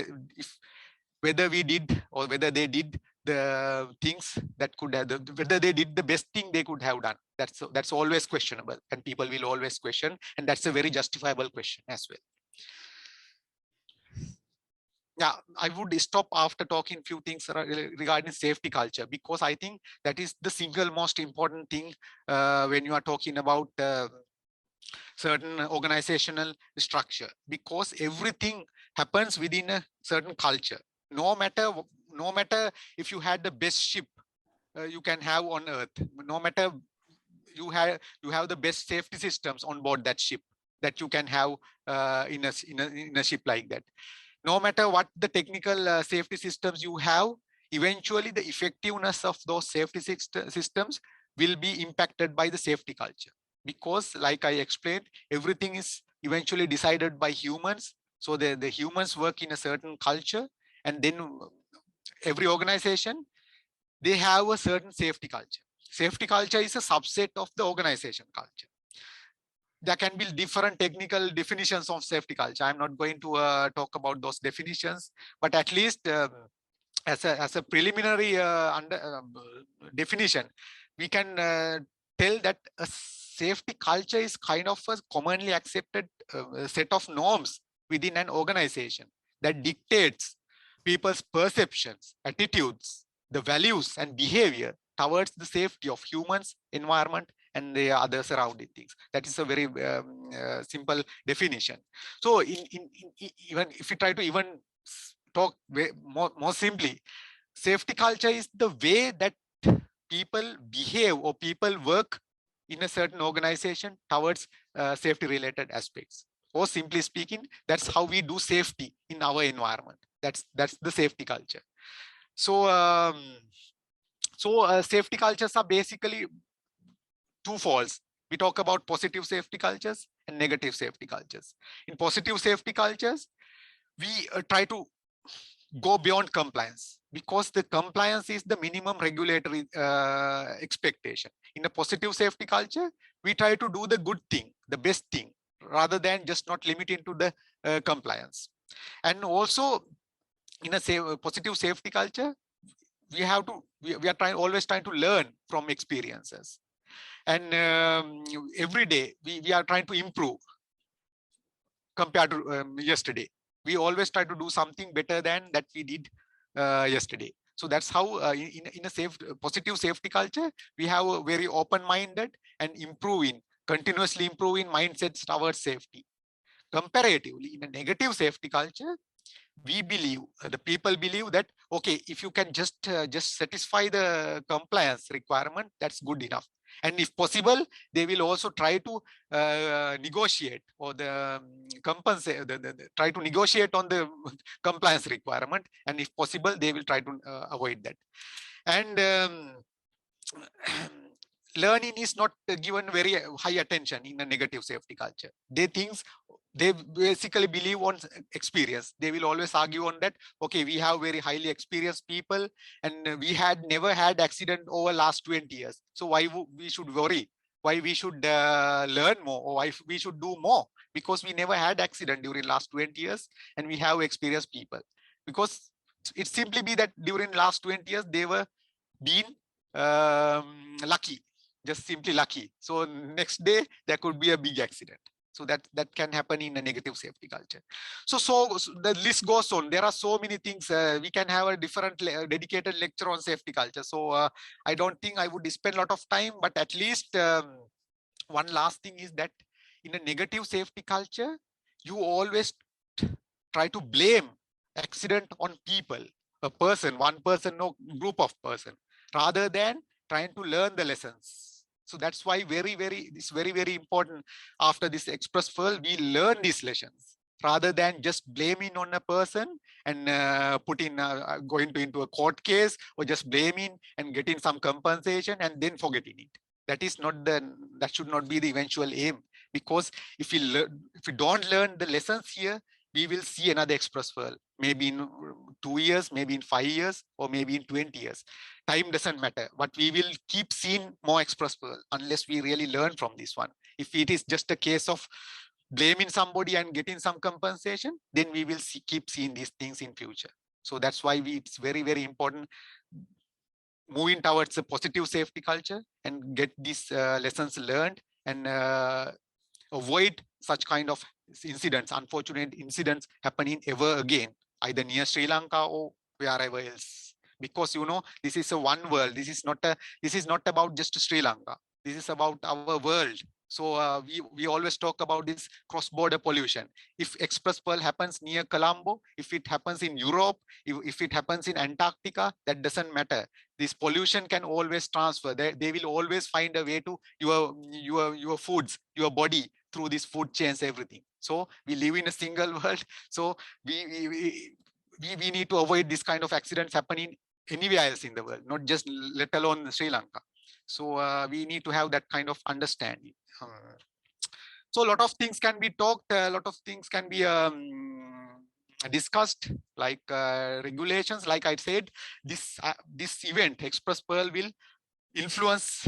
whether we did or whether they did the things that could have, whether they did the best thing they could have done. That's always questionable, and people will always question, and that's a very justifiable question as well. yeah, I would stop after talking few things regarding safety culture, because I think that is the single most important thing when you are talking about certain organizational structure, because everything happens within a certain culture. No matter if you had the best ship you can have on earth, no matter you have the best safety systems on board that ship that you can have in a ship like that, no matter what the technical safety systems you have, eventually the effectiveness of those safety systems will be impacted by the safety culture. Because like I explained, everything is eventually decided by humans. So the humans work in a certain culture, and then every organization, they have a certain safety culture. Safety culture is a subset of the organization culture. There can be different technical definitions of safety culture. I'm not going to talk about those definitions, but at least as a preliminary definition, we can tell that a safety culture is kind of a commonly accepted set of norms within an organization that dictates people's perceptions, attitudes, the values and behavior towards the safety of humans, environment, and the other surrounding things. That is a very simple definition. So even if we try to even talk more simply, safety culture is the way that people behave or people work in a certain organization towards safety related aspects. Or simply speaking, that's how we do safety in our environment. That's the safety culture. So safety cultures are basically twofolds. We talk about positive safety cultures and negative safety cultures. In positive safety cultures, we try to go beyond compliance, because the compliance is the minimum regulatory expectation. In a positive safety culture, we try to do the good thing, the best thing, rather than just not limiting to the compliance. And also in a positive safety culture, we are always trying to learn from experiences. And every day we are trying to improve compared to yesterday. We always try to do something better than that we did yesterday. So that's how in a positive safety culture, we have a very open-minded and continuously improving mindsets towards safety. Comparatively, in a negative safety culture, we believe, the people believe that, okay, if you can just satisfy the compliance requirement, that's good enough. And if possible, they will also try to negotiate or compensate, try to negotiate on the compliance requirement. And if possible, they will try to avoid that. And learning is not given very high attention in a negative safety culture. They basically believe on experience. They will always argue on that, okay, we have very highly experienced people and we had never had accident over last 20 years. So why we should worry? Why we should learn more, or why we should do more? Because we never had accident during last 20 years and we have experienced people. Because it simply be that during last 20 years, they were been lucky, just simply lucky. So next day there could be a big accident. So that can happen in a negative safety culture. So the list goes on. There are so many things. We can have a different dedicated lecture on safety culture. So I don't think I would spend a lot of time, but at least one last thing is that in a negative safety culture, you always try to blame accident on people, a person, one person, no group of person, rather than trying to learn the lessons. So that's why it's very, very important after this express fuel, we learn these lessons rather than just blaming on a person and going into a court case, or just blaming and getting some compensation and then forgetting it. That should not be the eventual aim, because if we don't learn the lessons here, we will see another express fuel, maybe in 2 years, maybe in 5 years, or maybe in 20 years. Time doesn't matter, but we will keep seeing more express fuel unless we really learn from this one. If it is just a case of blaming somebody and getting some compensation, then we will keep seeing these things in future. So that's why it's very, very important moving towards a positive safety culture and get these lessons learned and avoid such kind of incidents, unfortunate incidents happening ever again either near Sri Lanka or wherever else. Because this is a one world. This is not about just Sri Lanka. This is about our world. So we always talk about this cross-border pollution. If Express Pearl happens near Colombo, if it happens in Europe, if it happens in Antarctica, that doesn't matter. This pollution can always transfer. They will always find a way to your foods, your body, through these food chains, everything. So we live in a single world. So we need to avoid this kind of accidents happening anywhere else in the world, not just let alone Sri Lanka. So we need to have that kind of understanding. So a lot of things can be talked, a lot of things can be discussed, like regulations. Like I said, this event, Express Pearl, will influence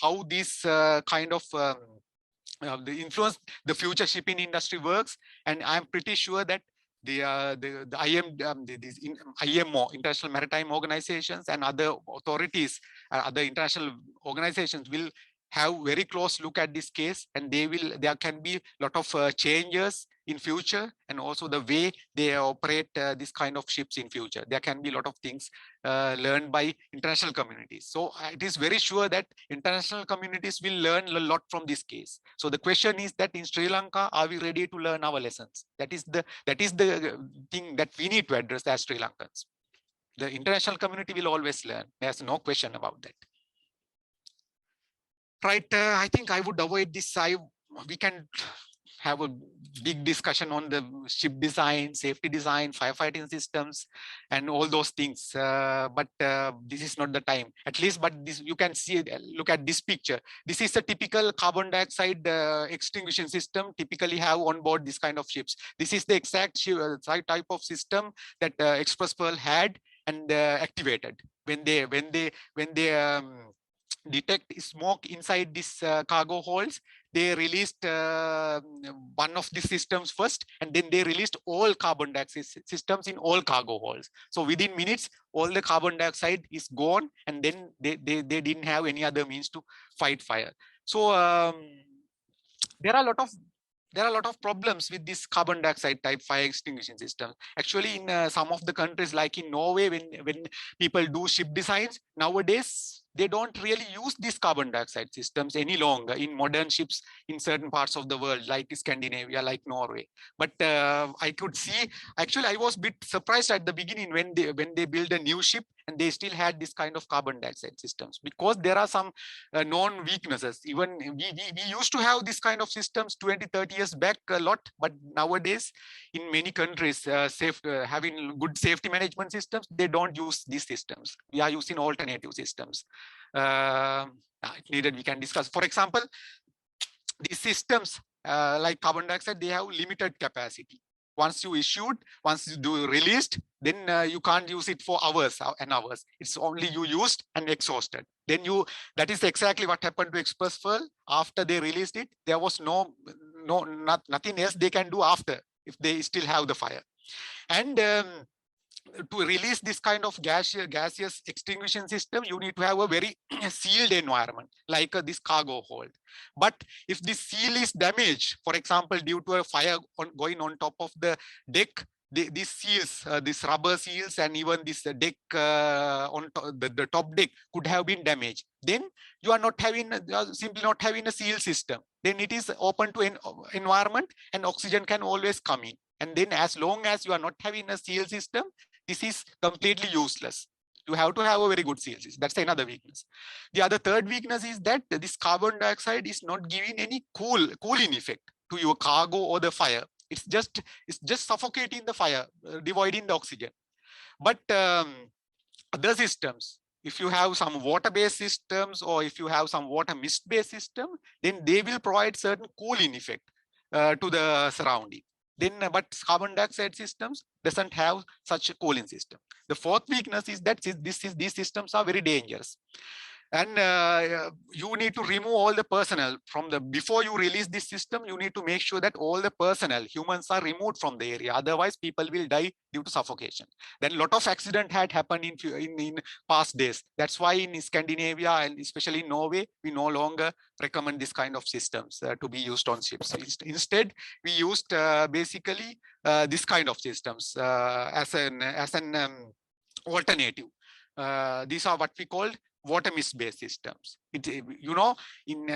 how this kind of influence the future shipping industry works. And I'm pretty sure that the IMO, International Maritime Organizations, and other authorities, other international organizations will have very close look at this case, and there can be a lot of changes in future, and also the way they operate this kind of ships in future. There can be a lot of things learned by international communities. So it is very sure that international communities will learn a lot from this case. So the question is that in Sri Lanka, are we ready to learn our lessons? That is the thing that we need to address as Sri Lankans. The international community will always learn. There's no question about that. Right, I think I would avoid this. We can have a big discussion on the ship design, safety design, firefighting systems, and all those things. But this is not the time, at least. But this, you can see, look at this picture. This is a typical carbon dioxide extinguishing system typically have on board this kind of ships. This is the exact type of system that Express Pearl had and activated when they detect smoke inside this cargo holds. They released one of the systems first, and then they released all carbon dioxide systems in all cargo holds. So within minutes, all the carbon dioxide is gone, and then they didn't have any other means to fight fire. So there are a lot of problems with this carbon dioxide type fire extinguishing system. Actually, in some of the countries, like in Norway, when people do ship designs nowadays, they don't really use these carbon dioxide systems any longer in modern ships in certain parts of the world, like Scandinavia, like Norway. But I could see, actually, I was a bit surprised at the beginning when they build a new ship and they still had this kind of carbon dioxide systems, because there are some known weaknesses. Even we used to have this kind of systems 20-30 years back a lot, but nowadays in many countries having good safety management systems, they don't use these systems. We are using alternative systems. If needed, we can discuss. For example, these systems like carbon dioxide, they have limited capacity. Once you do released, then you can't use it for hours and hours. It's only you used and exhausted. Then that is exactly what happened to Express Pearl. After they released it, there was nothing else they can do after if they still have the fire. And to release this kind of gaseous extinguishing system, you need to have a very sealed environment, like this cargo hold. But if this seal is damaged, for example, due to a fire going on top of the deck, these seals, these rubber seals, and even this deck on the top deck could have been damaged. Then you are simply not having a seal system. Then it is open to an environment, and oxygen can always come in. And then as long as you are not having a seal system, this is completely useless. You have to have a very good seal system. That's another weakness. The other third weakness is that this carbon dioxide is not giving any cooling effect to your cargo or the fire. It's just suffocating the fire, devoiding the oxygen. But other systems, if you have some water-based systems, or if you have some water mist-based system, then they will provide certain cooling effect to the surrounding. But carbon dioxide systems doesn't have such a cooling system. The fourth weakness is that these systems are very dangerous. And you need to remove all the personnel from the, before you release this system, you need to make sure that all the personnel, humans, are removed from the area. Otherwise, people will die due to suffocation. Then a lot of accident had happened in past days. That's why in Scandinavia and especially in Norway, we no longer recommend this kind of systems to be used on ships. Instead, we used basically this kind of systems as an alternative. These are what we call water mist based systems. You know, in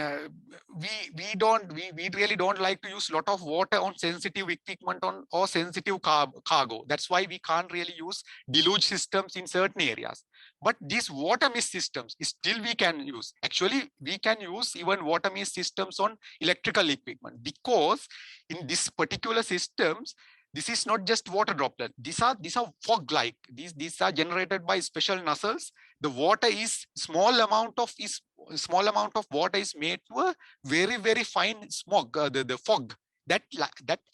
we really don't like to use a lot of water on sensitive equipment or sensitive cargo. That's why we can't really use deluge systems in certain areas. But these water mist systems still we can use. Actually, we can use even water mist systems on electrical equipment, because in this particular systems, this is not just water droplet. These are fog like. These are generated by special nozzles. The water is small amount of water is made to a very fine smog, the fog that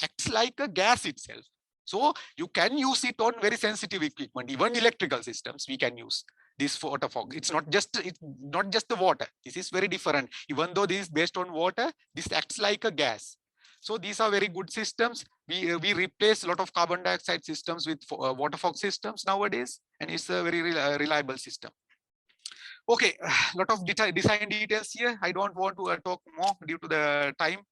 acts like a gas itself. So you can use it on very sensitive equipment, even electrical systems. We can use this water fog. It's not just the water. This is very different. Even though this is based on water, this acts like a gas. So these are very good systems. We replace a lot of carbon dioxide systems with water fog systems nowadays, and it's a very reliable system. Okay, a lot of design details here. I don't want to talk more due to the time.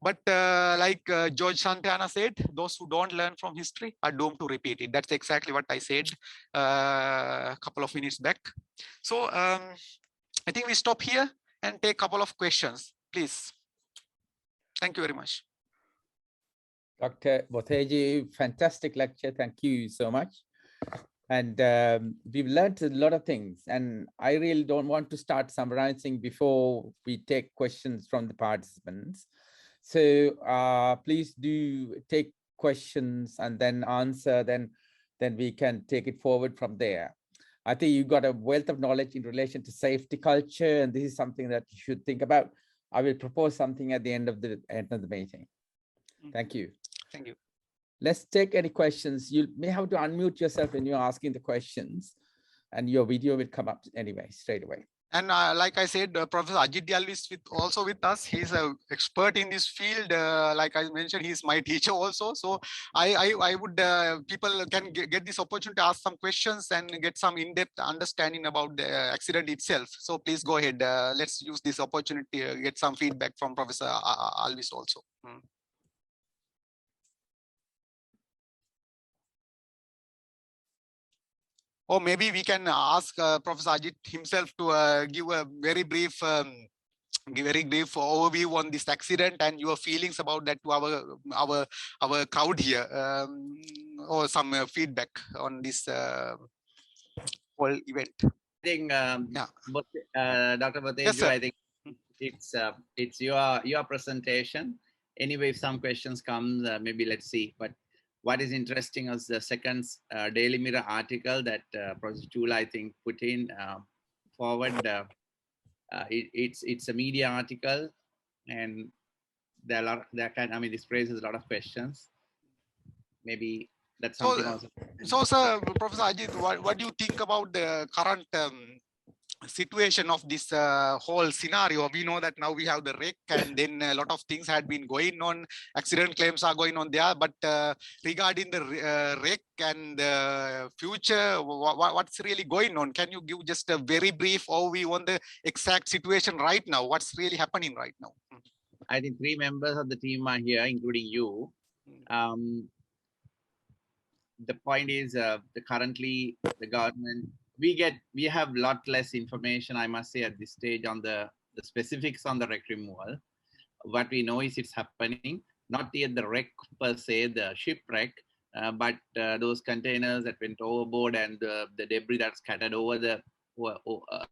But like George Santana said, those who don't learn from history are doomed to repeat it. That's exactly what I said a couple of minutes back. So I think we stop here and take a couple of questions, please. Thank you very much. Dr. Boteji, fantastic lecture. Thank you so much. And we've learned a lot of things. And I really don't want to start summarizing before we take questions from the participants. So please do take questions and then answer, then we can take it forward from there. I think you've got a wealth of knowledge in relation to safety culture, and this is something that you should think about. I will propose something at the end of the meeting. Thank you. Thank you. Let's take any questions. You may have to unmute yourself when you're asking the questions, and your video will come up anyway, straight away. And like I said, Professor Ajit Dialvi is also with us. He's an expert in this field. Like I mentioned, he's my teacher also. So I would, people can get this opportunity to ask some questions and get some in-depth understanding about the accident itself. So please go ahead. Let's use this opportunity to get some feedback from Professor Alvis also. Or maybe we can ask Professor Ajit himself to give a very brief overview on this accident and your feelings about that to our crowd here, or some feedback on this whole event. I think, Dr. Boteju, Yes, sir. I think it's your presentation. Anyway, if some questions come, maybe let's see. But what is interesting is the second Daily Mirror article that Professor Chula, I think, put in forward. It's a media article, and there are this raises a lot of questions. Maybe that's something also. So, sir, Professor Ajit, what do you think about the current situation of this whole scenario? We know that now we have the wreck, and then a lot of things had been going on. Accident claims are going on there, but regarding the wreck and the future, what's really going on? Can you give just a very brief overview on the exact situation right now? What's really happening right now? I think 3 members of the team are here, including you. The point is, currently the government, we have a lot less information, I must say, at this stage on the specifics on the wreck removal. What we know is it's happening, not yet the wreck per se, the shipwreck, but those containers that went overboard and the debris that's scattered over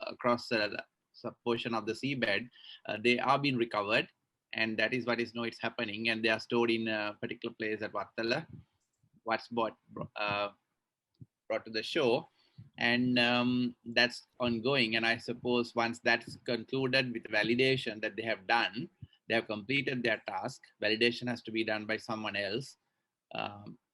across the portion of the seabed, they are being recovered, and that is what is known it's happening, and they are stored in a particular place at Wattala, what's brought to the shore, and that's ongoing. And I suppose once that's concluded with validation that they have done, they have completed their task. Validation has to be done by someone else.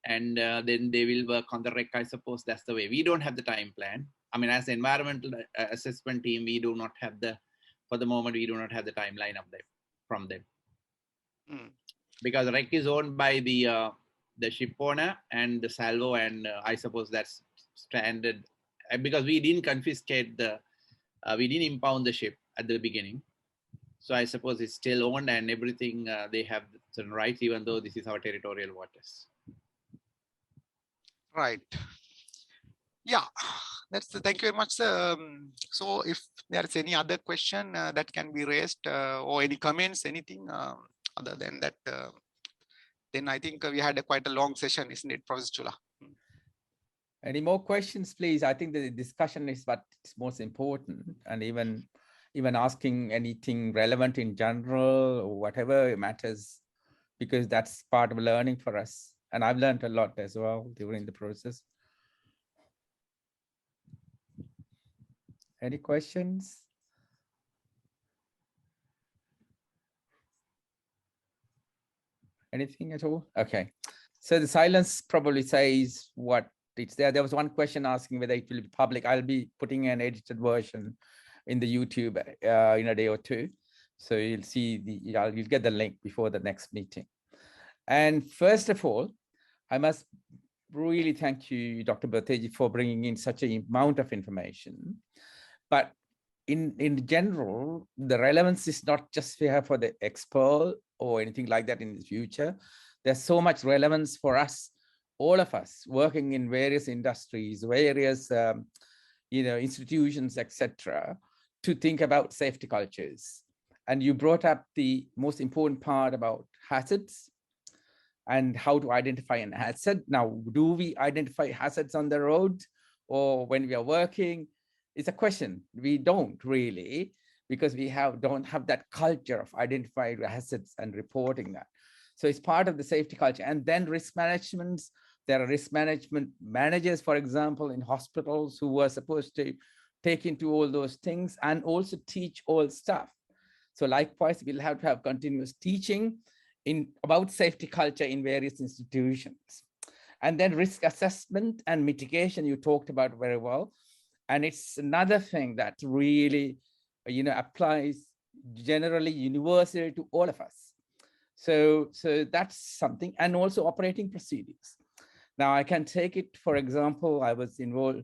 and then they will work on the wreck. I suppose that's the way. We don't have the time plan. I mean, as an environmental assessment team, we do not have the, for the moment, we do not have the timeline of them from them. Because the wreck is owned by the ship owner and the salvo, and I suppose that's standard, because we didn't confiscate the, we didn't impound the ship at the beginning. So I suppose it's still owned and everything, they have certain rights, even though this is our territorial waters. Right. Yeah, thank you very much, sir. So if there is any other question that can be raised or any comments, anything other than that, then I think we had quite a long session, isn't it, Professor Chula? Any more questions, please? I think the discussion is what's most important, and even asking anything relevant in general or whatever matters, because that's part of learning for us. And I've learned a lot as well during the process. Any questions? Anything at all? Okay. So the silence probably says what it's there. There was one question asking whether it will be public. I'll be putting an edited version in the YouTube in a day or two. So you'll see you'll get the link before the next meeting. And first of all, I must really thank you, Dr. Berteji, for bringing in such an amount of information. But in general, the relevance is not just here for the expo or anything like that in the future. There's so much relevance for us, all of us working in various industries, various institutions, etc., to think about safety cultures. And you brought up the most important part about hazards and how to identify an hazard. Now, do we identify hazards on the road or when we are working? It's a question. We don't really, because we don't have that culture of identifying hazards and reporting that. So it's part of the safety culture. And then risk management. There are risk management managers, for example, in hospitals who are supposed to take into all those things and also teach all staff. So likewise, we'll have to have continuous teaching about safety culture in various institutions. And then risk assessment and mitigation, you talked about very well. And it's another thing that really, applies generally universally to all of us. So that's something, and also operating procedures. Now I can take it, for example, I was involved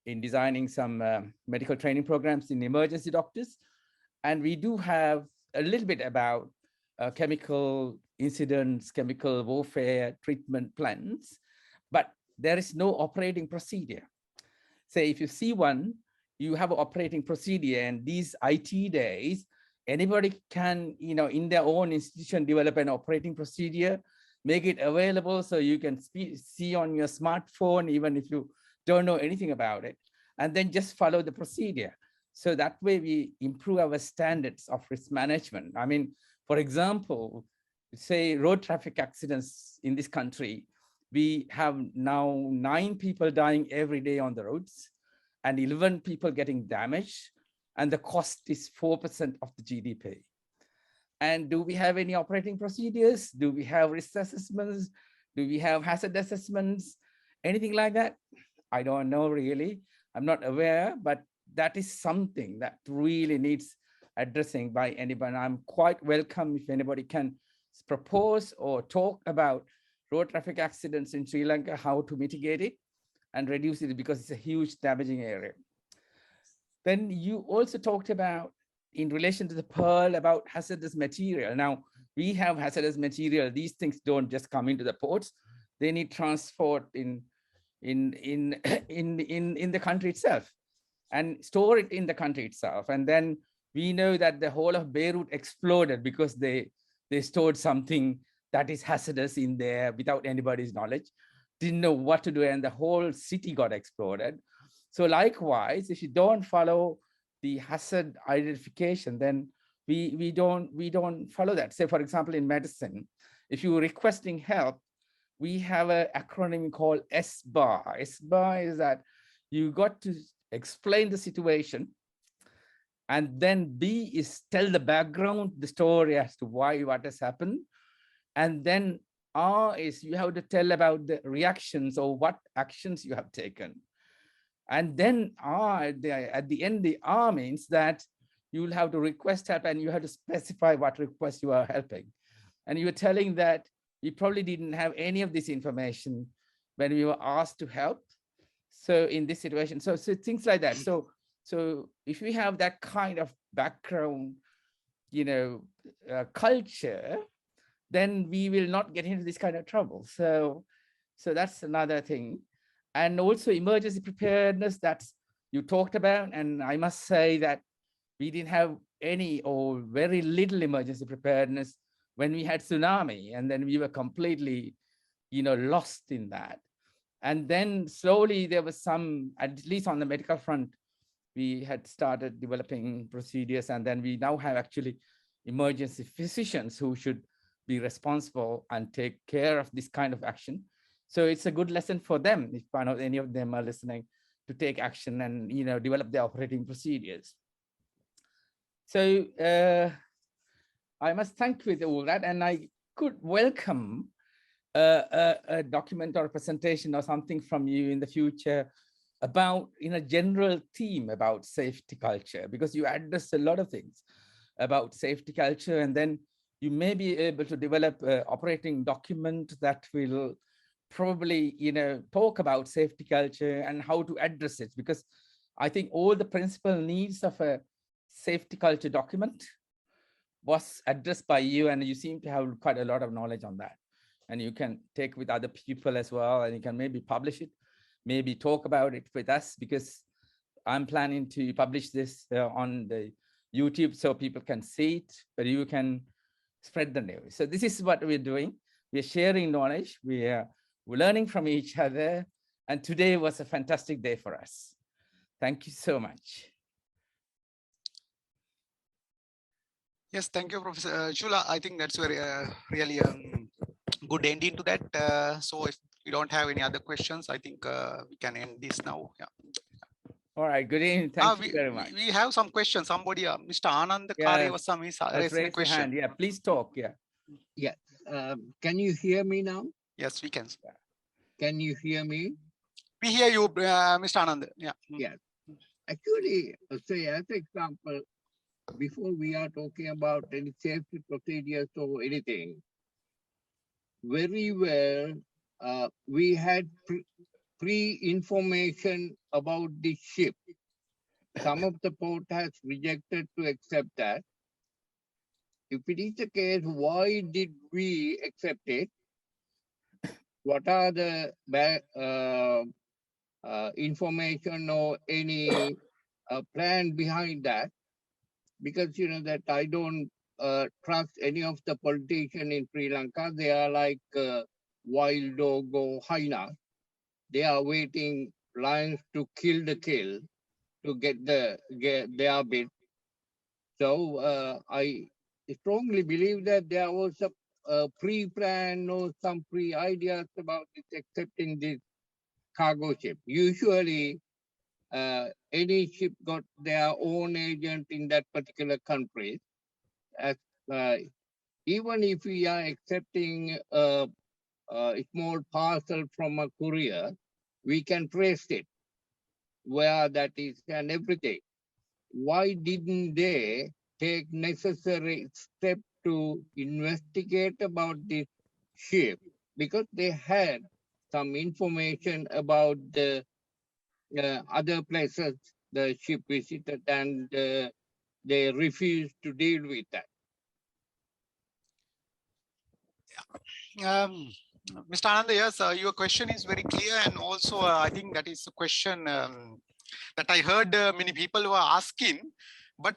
in designing some medical training programs in emergency doctors. And we do have a little bit about chemical incidents, chemical warfare treatment plans, but there is no operating procedure. Say if you see one, you have an operating procedure, and these IT days, anybody can, in their own institution, develop an operating procedure, make it available so you can see on your smartphone, even if you don't know anything about it, and then just follow the procedure. So that way we improve our standards of risk management. I mean, for example, say road traffic accidents in this country, we have now 9 people dying every day on the roads and 11 people getting damaged, and the cost is 4% of the GDP. And do we have any operating procedures? Do we have risk assessments? Do we have hazard assessments? Anything like that? I don't know really. I'm not aware, but that is something that really needs addressing by anybody. I'm quite welcome if anybody can propose or talk about road traffic accidents in Sri Lanka, how to mitigate it and reduce it, because it's a huge damaging area. Then you also talked about, in relation to the Pearl, about hazardous material. Now, we have hazardous material. These things don't just come into the ports. They need transport in the country itself and store it in the country itself. And then we know that the whole of Beirut exploded because they stored something that is hazardous in there without anybody's knowledge, didn't know what to do, and the whole city got exploded. So likewise, if you don't follow the hazard identification, then we don't follow that. Say, for example, in medicine, if you're requesting help, we have an acronym called SBAR. SBAR is that you got to explain the situation, and then B is tell the background, the story as to why what has happened, and then R is you have to tell about the reactions or what actions you have taken. And then R, at the end, the R means that you will have to request help and you have to specify what request you are helping. And you were telling that we probably didn't have any of this information when we were asked to help. So in this situation, so things like that. So if we have that kind of background, culture, then we will not get into this kind of trouble. So that's another thing. And also emergency preparedness that you talked about. And I must say that we didn't have any or very little emergency preparedness when we had tsunami, and then we were completely, lost in that. And then slowly there was some, at least on the medical front, we had started developing procedures, and then we now have actually emergency physicians who should be responsible and take care of this kind of action. So it's a good lesson for them, if any of them are listening, to take action and develop their operating procedures. So I must thank you with all that, and I could welcome a document or a presentation or something from you in the future about in a general theme about safety culture, because you address a lot of things about safety culture, and then you may be able to develop an operating document that will probably talk about safety culture and how to address it, because I think all the principal needs of a safety culture document was addressed by you, and you seem to have quite a lot of knowledge on that, and you can take with other people as well, and you can maybe publish it, maybe talk about it with us, because I'm planning to publish this on the YouTube so people can see it, but you can spread the news. So this is what we're doing. We're sharing knowledge. We're learning from each other. And today was a fantastic day for us. Thank you so much. Yes, thank you, Professor Chula. I think that's very really good ending to that. So if we don't have any other questions, I think we can end this now. Yeah. All right. Good evening. Thank you very much. We have some questions. Somebody, Mr. Anand Kare was some raising a question. Hand. Yeah, please talk. Yeah. Yeah. Can you hear me now? Yes, we can. Can you hear me? We hear you, Mr. Anand. Yeah. Yes. Actually, say as an example, before we are talking about any safety procedures or anything, very well, we had pre-information about the ship. Some of the port has rejected to accept that. If it is the case, why did we accept it? What are the information or any plan behind that? Because that I don't trust any of the politicians in Sri Lanka. They are like wild dog or hyena. They are waiting lions to kill to get their bit. So I strongly believe that there was a pre-plan or some pre-ideas about accepting this cargo ship. Usually, any ship got their own agent in that particular country. As even if we are accepting a small parcel from a courier, we can trace it where that is and everything. Why didn't they take necessary steps to investigate about this ship? Because they had some information about the other places the ship visited, and they refused to deal with that. Mr. Anand, yes, your question is very clear, and also I think that is a question that I heard many people were asking, but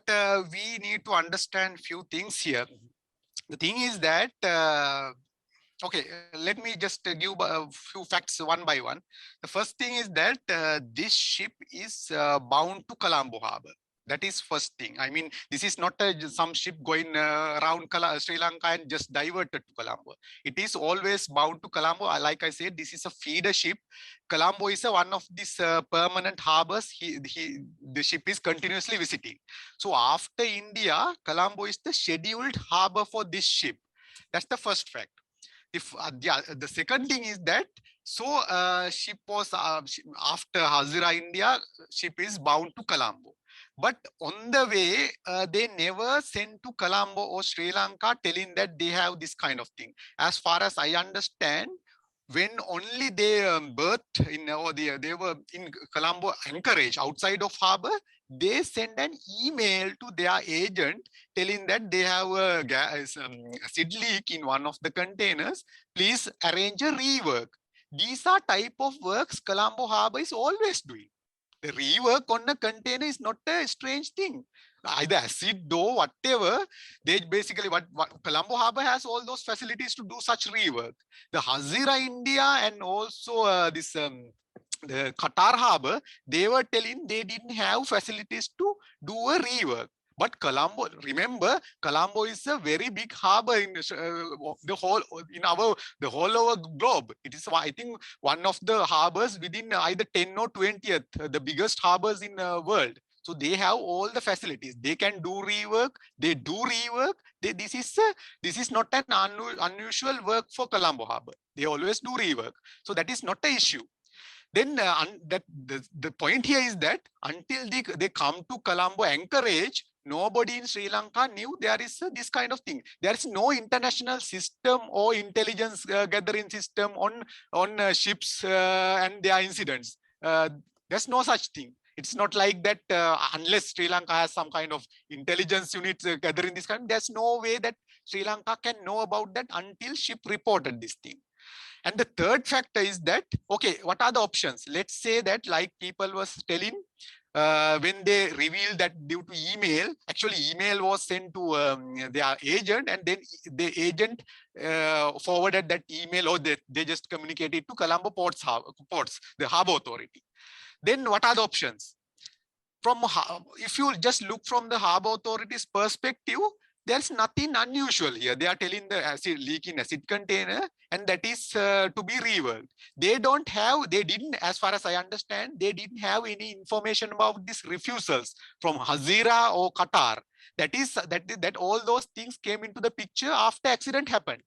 we need to understand few things here. The thing is that, okay, let me just give a few facts one by one. The first thing is that this ship is bound to Colombo Harbor. That is first thing. I mean, this is not some ship going around Sri Lanka and just diverted to Colombo. It is always bound to Colombo. Like I said, this is a feeder ship. Colombo is one of these permanent harbors. The ship is continuously visiting. So after India, Colombo is the scheduled harbor for this ship. That's the first fact. if the second thing is that, so ship was after Hazira, India, ship is bound to Colombo. But on the way, they never sent to Colombo or Sri Lanka telling that they have this kind of thing. As far as I understand, when only they berthed in, or they were in Colombo anchorage outside of harbor, they send an email to their agent telling that they have a acid leak in one of the containers. Please arrange a rework. These are type of works Colombo Harbor is always doing. The rework on a container is not a strange thing. Either acid or whatever, they basically, what Colombo Harbor has all those facilities to do such rework. The Hazira India and also the Qatar Harbor, they were telling they didn't have facilities to do a rework. But Colombo, remember, Colombo is a very big harbor in the whole over globe. It is, I think, one of the harbors within either 10 or 20th, the biggest harbors in the world. So they have all the facilities. They can do rework. They do rework. This is not an unusual work for Colombo Harbor. They always do rework. So that is not an issue. Then the point here is that until they come to Colombo anchorage, nobody in Sri Lanka knew there is this kind of thing. There is no international system or intelligence gathering system on ships and their incidents. There's no such thing. It's not like that unless Sri Lanka has some kind of intelligence unit gathering this kind, there's no way that Sri Lanka can know about that until ship reported this thing. And the third factor is that, okay, what are the options? Let's say that, like people was telling, when they revealed that due to email, actually email was sent to their agent, and then the agent forwarded that email, or they just communicated to Colombo Ports, the Harbour Authority. Then what are the options? If you just look from the Harbour Authority's perspective, there's nothing unusual here. They are telling the acid leak in acid container, and that is to be reworked. They didn't, as far as I understand, they didn't have any information about these refusals from Hazira or Qatar. That all those things came into the picture after accident happened.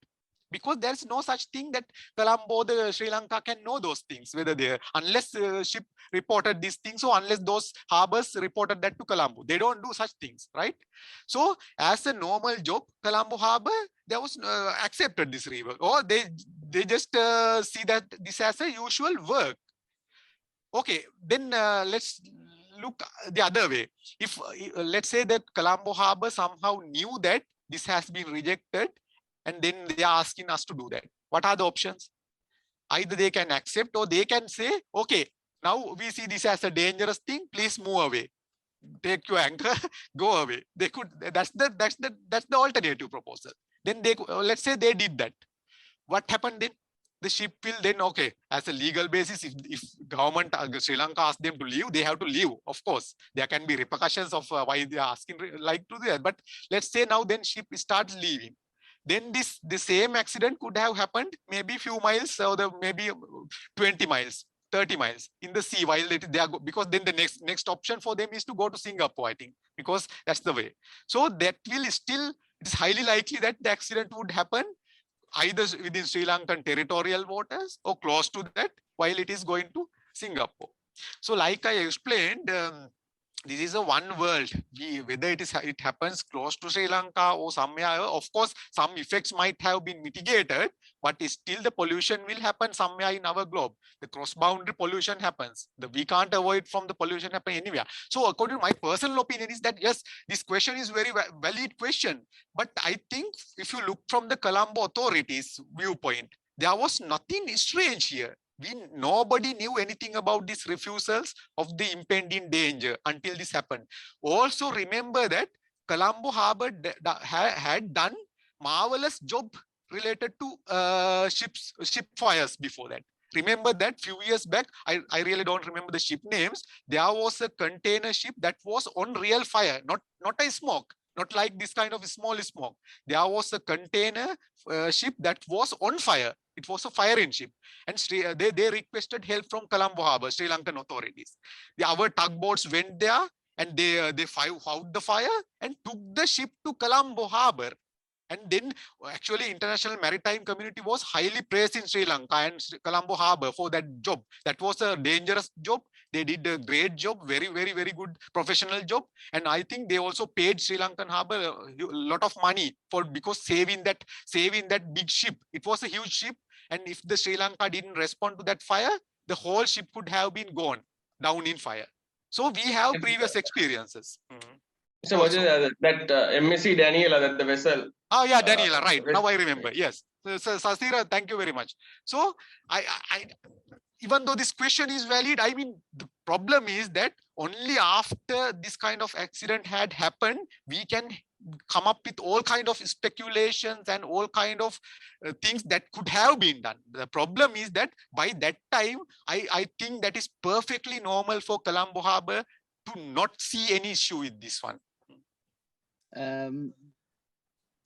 Because there's no such thing that Colombo, the Sri Lanka can know those things, whether they, unless ship reported these things, or unless those harbors reported that to Colombo. They don't do such things, right? So as a normal job, Colombo Harbor, they was accepted this rework, or they just see that this as a usual work. Okay, then let's look the other way. If let's say that Colombo Harbor somehow knew that this has been rejected, and then they are asking us to do that. What are the options? Either they can accept, or they can say, okay, now we see this as a dangerous thing, please move away. Take your anchor, go away. They could, that's the alternative proposal. Then let's say they did that. What happened then? The ship will then, okay, as a legal basis, if government Sri Lanka asks them to leave, they have to leave. Of course, there can be repercussions of why they are asking like to do that. But let's say now then ship starts leaving. Then the same accident could have happened maybe few miles, or maybe 20 miles, 30 miles in the sea while they are because then the next option for them is to go to Singapore, I think, because that's the way. So that will still, it's highly likely that the accident would happen either within Sri Lankan territorial waters or close to that while it is going to Singapore. So like I explained, this is a one world. Whether it happens close to Sri Lanka or somewhere, of course, some effects might have been mitigated, but still the pollution will happen somewhere in our globe. The cross-boundary pollution happens. We can't avoid from the pollution happening anywhere. So according to my personal opinion is that, yes, this question is very valid question. But I think if you look from the Colombo authorities' viewpoint, there was nothing strange here. Nobody knew anything about these refusals of the impending danger until this happened. Also remember that Colombo Harbor had done marvelous job related to ship fires before that. Remember that few years back, I really don't remember the ship names. There was a container ship that was on real fire, not a smoke, not like this kind of small smoke. There was a container ship that was on fire. It was a firing ship, and they requested help from Colombo Harbor, Sri Lankan authorities. Our tugboats went there, and they fought the fire and took the ship to Colombo Harbor. And then actually international maritime community was highly praised in Sri Lanka and Colombo Harbour for that job. That was a dangerous job. They did a great job, very, very, very good professional job. And I think they also paid Sri Lankan Harbour a lot of money for because saving that big ship. It was a huge ship. And if the Sri Lanka didn't respond to that fire, the whole ship could have been gone down in fire. So we have previous experiences. So was that MSC Daniela, that the vessel? Oh yeah, Daniela, right. Now I remember. Yes. So Sasira, thank you very much. So I even though this question is valid, I mean, the problem is that only after this kind of accident had happened, we can come up with all kind of speculations and all kind of things that could have been done. The problem is that by that time, I think that is perfectly normal for Colombo Harbour to not see any issue with this one.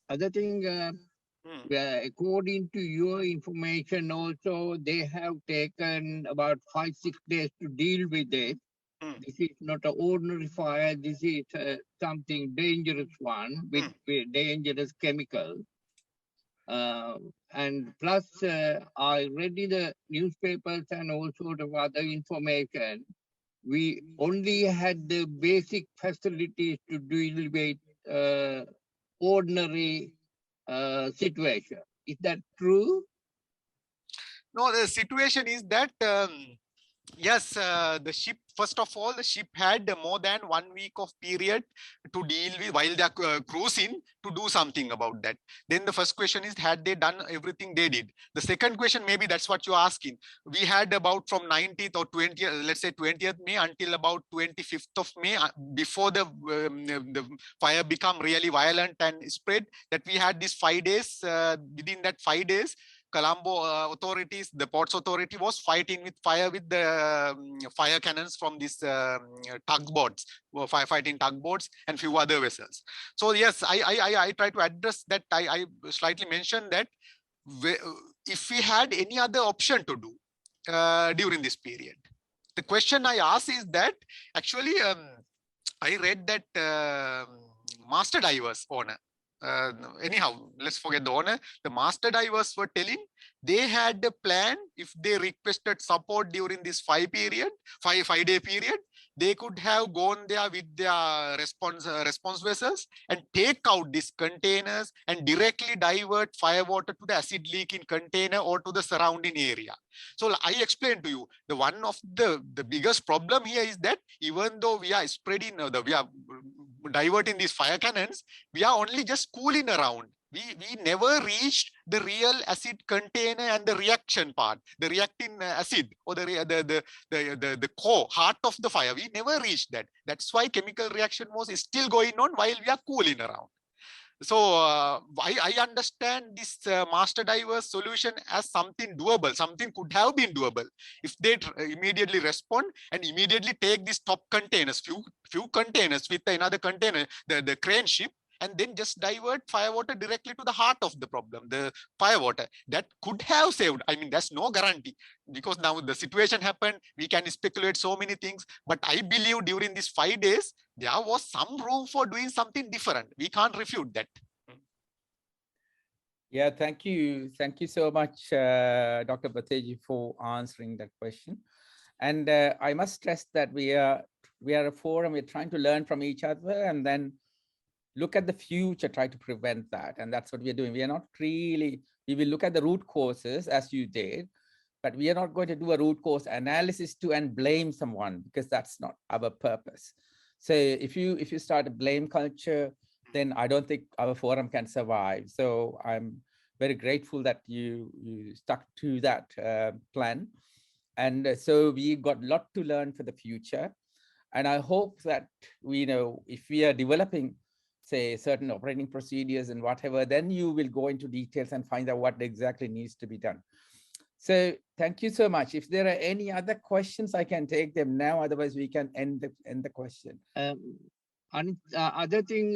Other thing, according to your information also, they have taken about 5-6 days to deal with it. This is not an ordinary fire. This is something dangerous one with dangerous chemical. And plus, I read in the newspapers and all sort of other information. We only had the basic facilities to deal with ordinary situation. Is that true? No, the situation is that yes, the ship, first of all, the ship had more than 1 week of period to deal with while they are cruising to do something about that. Then the first question is, had they done everything they did? The second question, maybe that's what you're asking. We had about from 19th or 20th, let's say 20th May until about 25th of May, before the fire become really violent and spread, that we had these 5 days. Within that 5 days, Colombo authorities, the ports authority was fighting with fire with the fire cannons from these tugboats, firefighting tugboats and few other vessels. So yes, I try to address that. I slightly mentioned that if we had any other option to do during this period. The question I ask is that actually I read that master divers owner, anyhow, let's forget the owner. The master divers were telling they had a plan. If they requested support during this 5-day period, they could have gone there with their response vessels and take out these containers and directly divert fire water to the acid leaking container or to the surrounding area. So I explained to you, the one of the biggest problem here is that even though we are spreading, we are diverting these fire cannons, we are only just cooling around. We never reached the real acid container and the reaction part, the reacting acid or the core, heart of the fire. We never reached that. That's why chemical reaction was still going on while we are cooling around. So I understand this master diver's solution as something doable, something could have been doable if they immediately respond and immediately take these top containers, few containers with another container, the crane ship, and then just divert fire water directly to the heart of the problem, the fire water. That could have saved. I mean, that's no guarantee because now the situation happened. We can speculate so many things, but I believe during these 5 days, there was some room for doing something different. We can't refute that. Yeah, thank you. Thank you so much, Dr. Bateji, for answering that question. And I must stress that we are a forum. We're trying to learn from each other and then look at the future, try to prevent that. And that's what we're doing. We are not really, we will look at the root causes as you did, but we are not going to do a root cause analysis and blame someone because that's not our purpose. So if you start a blame culture, then I don't think our forum can survive. So I'm very grateful that you stuck to that plan. And so we got a lot to learn for the future. And I hope that we know if we are developing, say, certain operating procedures and whatever, then you will go into details and find out what exactly needs to be done. So thank you so much. If there are any other questions, I can take them now. Otherwise, we can end the question. Other thing,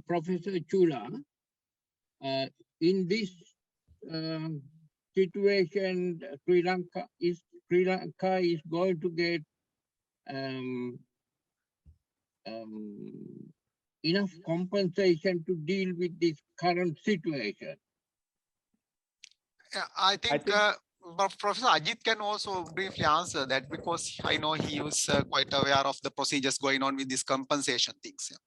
Professor Chula, in this situation, Sri Lanka is going to get enough compensation to deal with this current situation? Yeah, I think but Professor Ajit can also briefly answer that, because I know he was quite aware of the procedures going on with these compensation things. Yeah.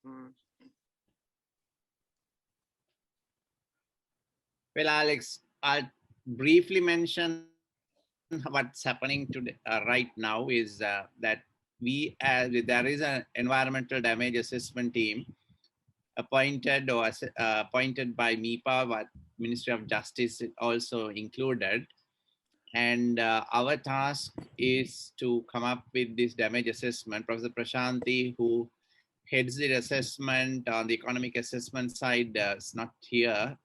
Well, Alex, I'll briefly mention what's happening today right now is that there is an environmental damage assessment team appointed appointed by MIPA, what Ministry of Justice also included. And our task is to come up with this damage assessment. Professor Prashanti, who heads the assessment on the economic assessment side, is not here.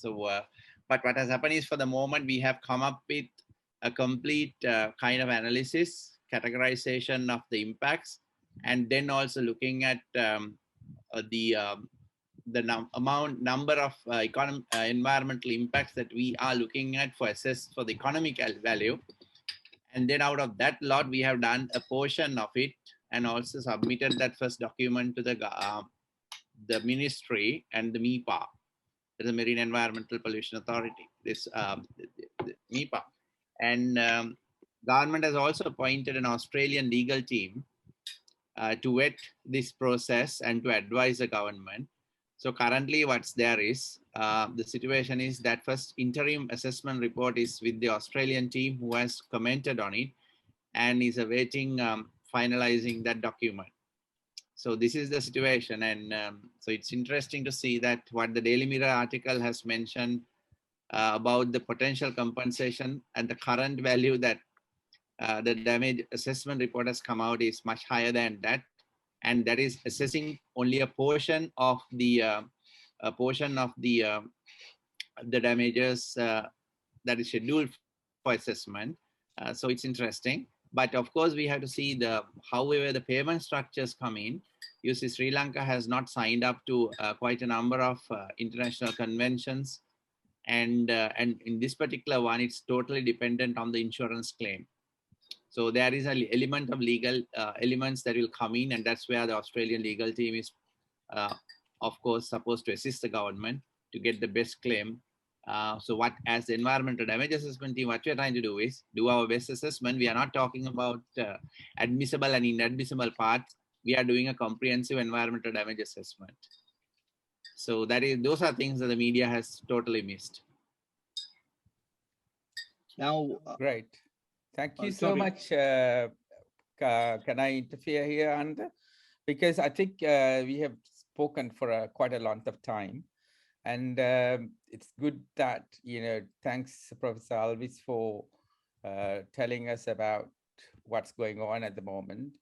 But what has happened is, for the moment, we have come up with a complete kind of analysis, categorization of the impacts, and then also looking at the number of environmental impacts that we are looking at for the economic value. And then out of that lot, we have done a portion of it and also submitted that first document to the ministry and the MIPA, the Marine Environmental Pollution Authority, this the MIPA. And government has also appointed an Australian legal team to vet this process and to advise the government. So currently what's there is, the situation is that first interim assessment report is with the Australian team who has commented on it and is awaiting finalizing that document. So this is the situation. And so it's interesting to see that what the Daily Mirror article has mentioned about the potential compensation and the current value that the damage assessment report has come out is much higher than that. And that is assessing only a portion of the damages that is scheduled for assessment. So it's interesting. But of course, we have to see however the payment structures come in. You see, Sri Lanka has not signed up to quite a number of international conventions. And in this particular one, it's totally dependent on the insurance claim. So there is an element of legal elements that will come in, and that's where the Australian legal team is, of course, supposed to assist the government to get the best claim. So as the environmental damage assessment team, what we're trying to do is do our best assessment. We are not talking about admissible and inadmissible parts. We are doing a comprehensive environmental damage assessment. So those are things that the media has totally missed. Now, Great. Thank you so much. Can I interfere here, Anda? Because I think we have spoken for quite a lot of time. And it's good that, thanks, Professor Alvis, for telling us about what's going on at the moment.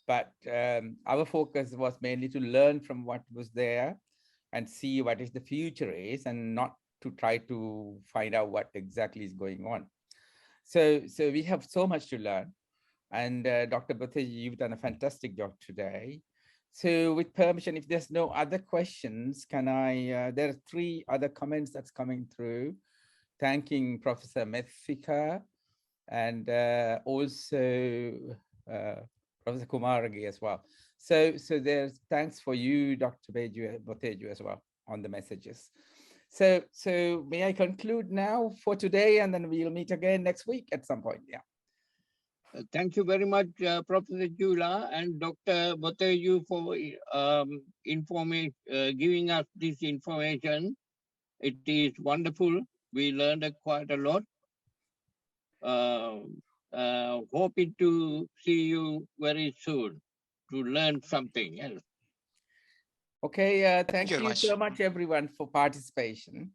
But our focus was mainly to learn from what was there and see what is the future is, and not to try to find out what exactly is going on. So we have so much to learn. And Dr. Boteji, you've done a fantastic job today. So with permission, if there's no other questions, there are 3 other comments that's coming through, thanking Professor Methika and also Professor Kumaragi as well. So there's thanks for you, Dr. Boteji, as well on the messages. So may I conclude now for today, and then we'll meet again next week at some point. Yeah. Thank you very much, Professor Chula and Dr. Boteju, for giving us this information. It is wonderful. We learned quite a lot. Hoping to see you very soon to learn something else. Okay, thank you so much, everyone, for participation.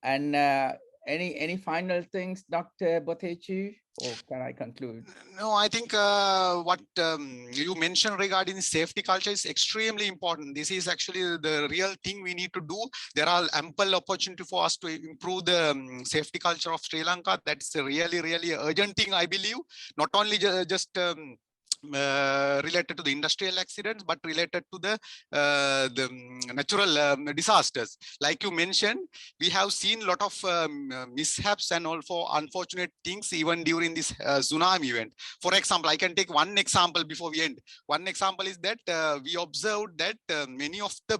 And any final things, Dr. Boteju, or can I conclude? No, I think what you mentioned regarding safety culture is extremely important. This is actually the real thing we need to do. There are ample opportunity for us to improve the safety culture of Sri Lanka. That's a really, really urgent thing, I believe. Not only just related to the industrial accidents, but related to the natural disasters. Like you mentioned, we have seen a lot of mishaps and also unfortunate things even during this tsunami event. For example, I can take one example before we end. One example is that we observed that many of the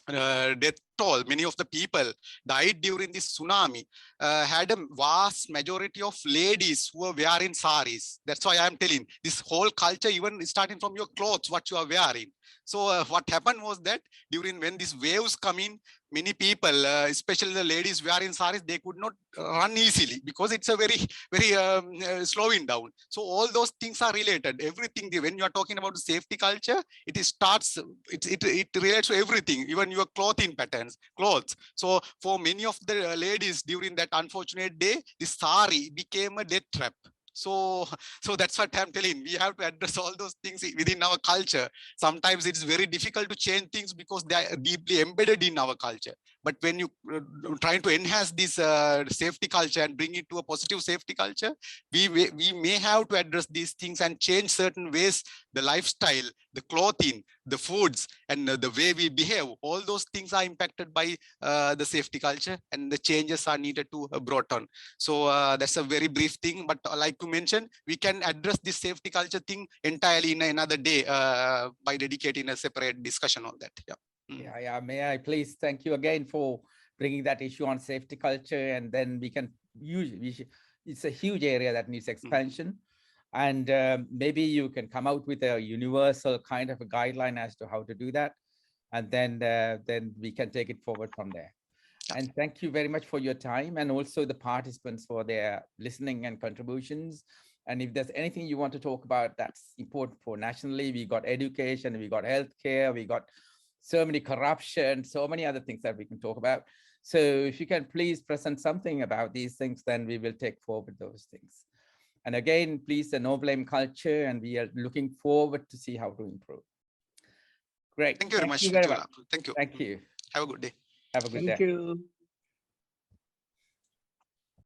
death toll, many of the people died during this tsunami, had a vast majority of ladies who were wearing saris. That's why I'm telling this whole culture, even starting from your clothes, what you are wearing. So what happened was that during when these waves come in, many people, especially the ladies wearing saris, they could not run easily because it's a very slowing down. So all those things are related. Everything, when you are talking about the safety culture, it starts, it relates to everything, even your clothing patterns, clothes. So for many of the ladies during that unfortunate day, the sari became a death trap. So that's what I'm telling. We have to address all those things within our culture. Sometimes it's very difficult to change things because they are deeply embedded in our culture. But when you trying to enhance this safety culture and bring it to a positive safety culture, we may have to address these things and change certain ways, the lifestyle, the clothing, the foods, and the way we behave. All those things are impacted by the safety culture, and the changes are needed to brought on. So that's a very brief thing, but like you mentioned, we can address this safety culture thing entirely in another day by dedicating a separate discussion on that. Yeah. Yeah. May I please thank you again for bringing that issue on safety culture, and then we can use. It's a huge area that needs expansion, and maybe you can come out with a universal kind of a guideline as to how to do that, and then we can take it forward from there. And thank you very much for your time, and also the participants for their listening and contributions. And if there's anything you want to talk about that's important for nationally, we got education, we got healthcare, we got so many corruption, so many other things that we can talk about. So if you can please present something about these things, then we will take forward those things. And again, please, the no blame culture, and we are looking forward to see how to improve. Great. Thank you very much. Thank you very much. Thank you. Thank you. Have a good day. Have a good day. Thank you.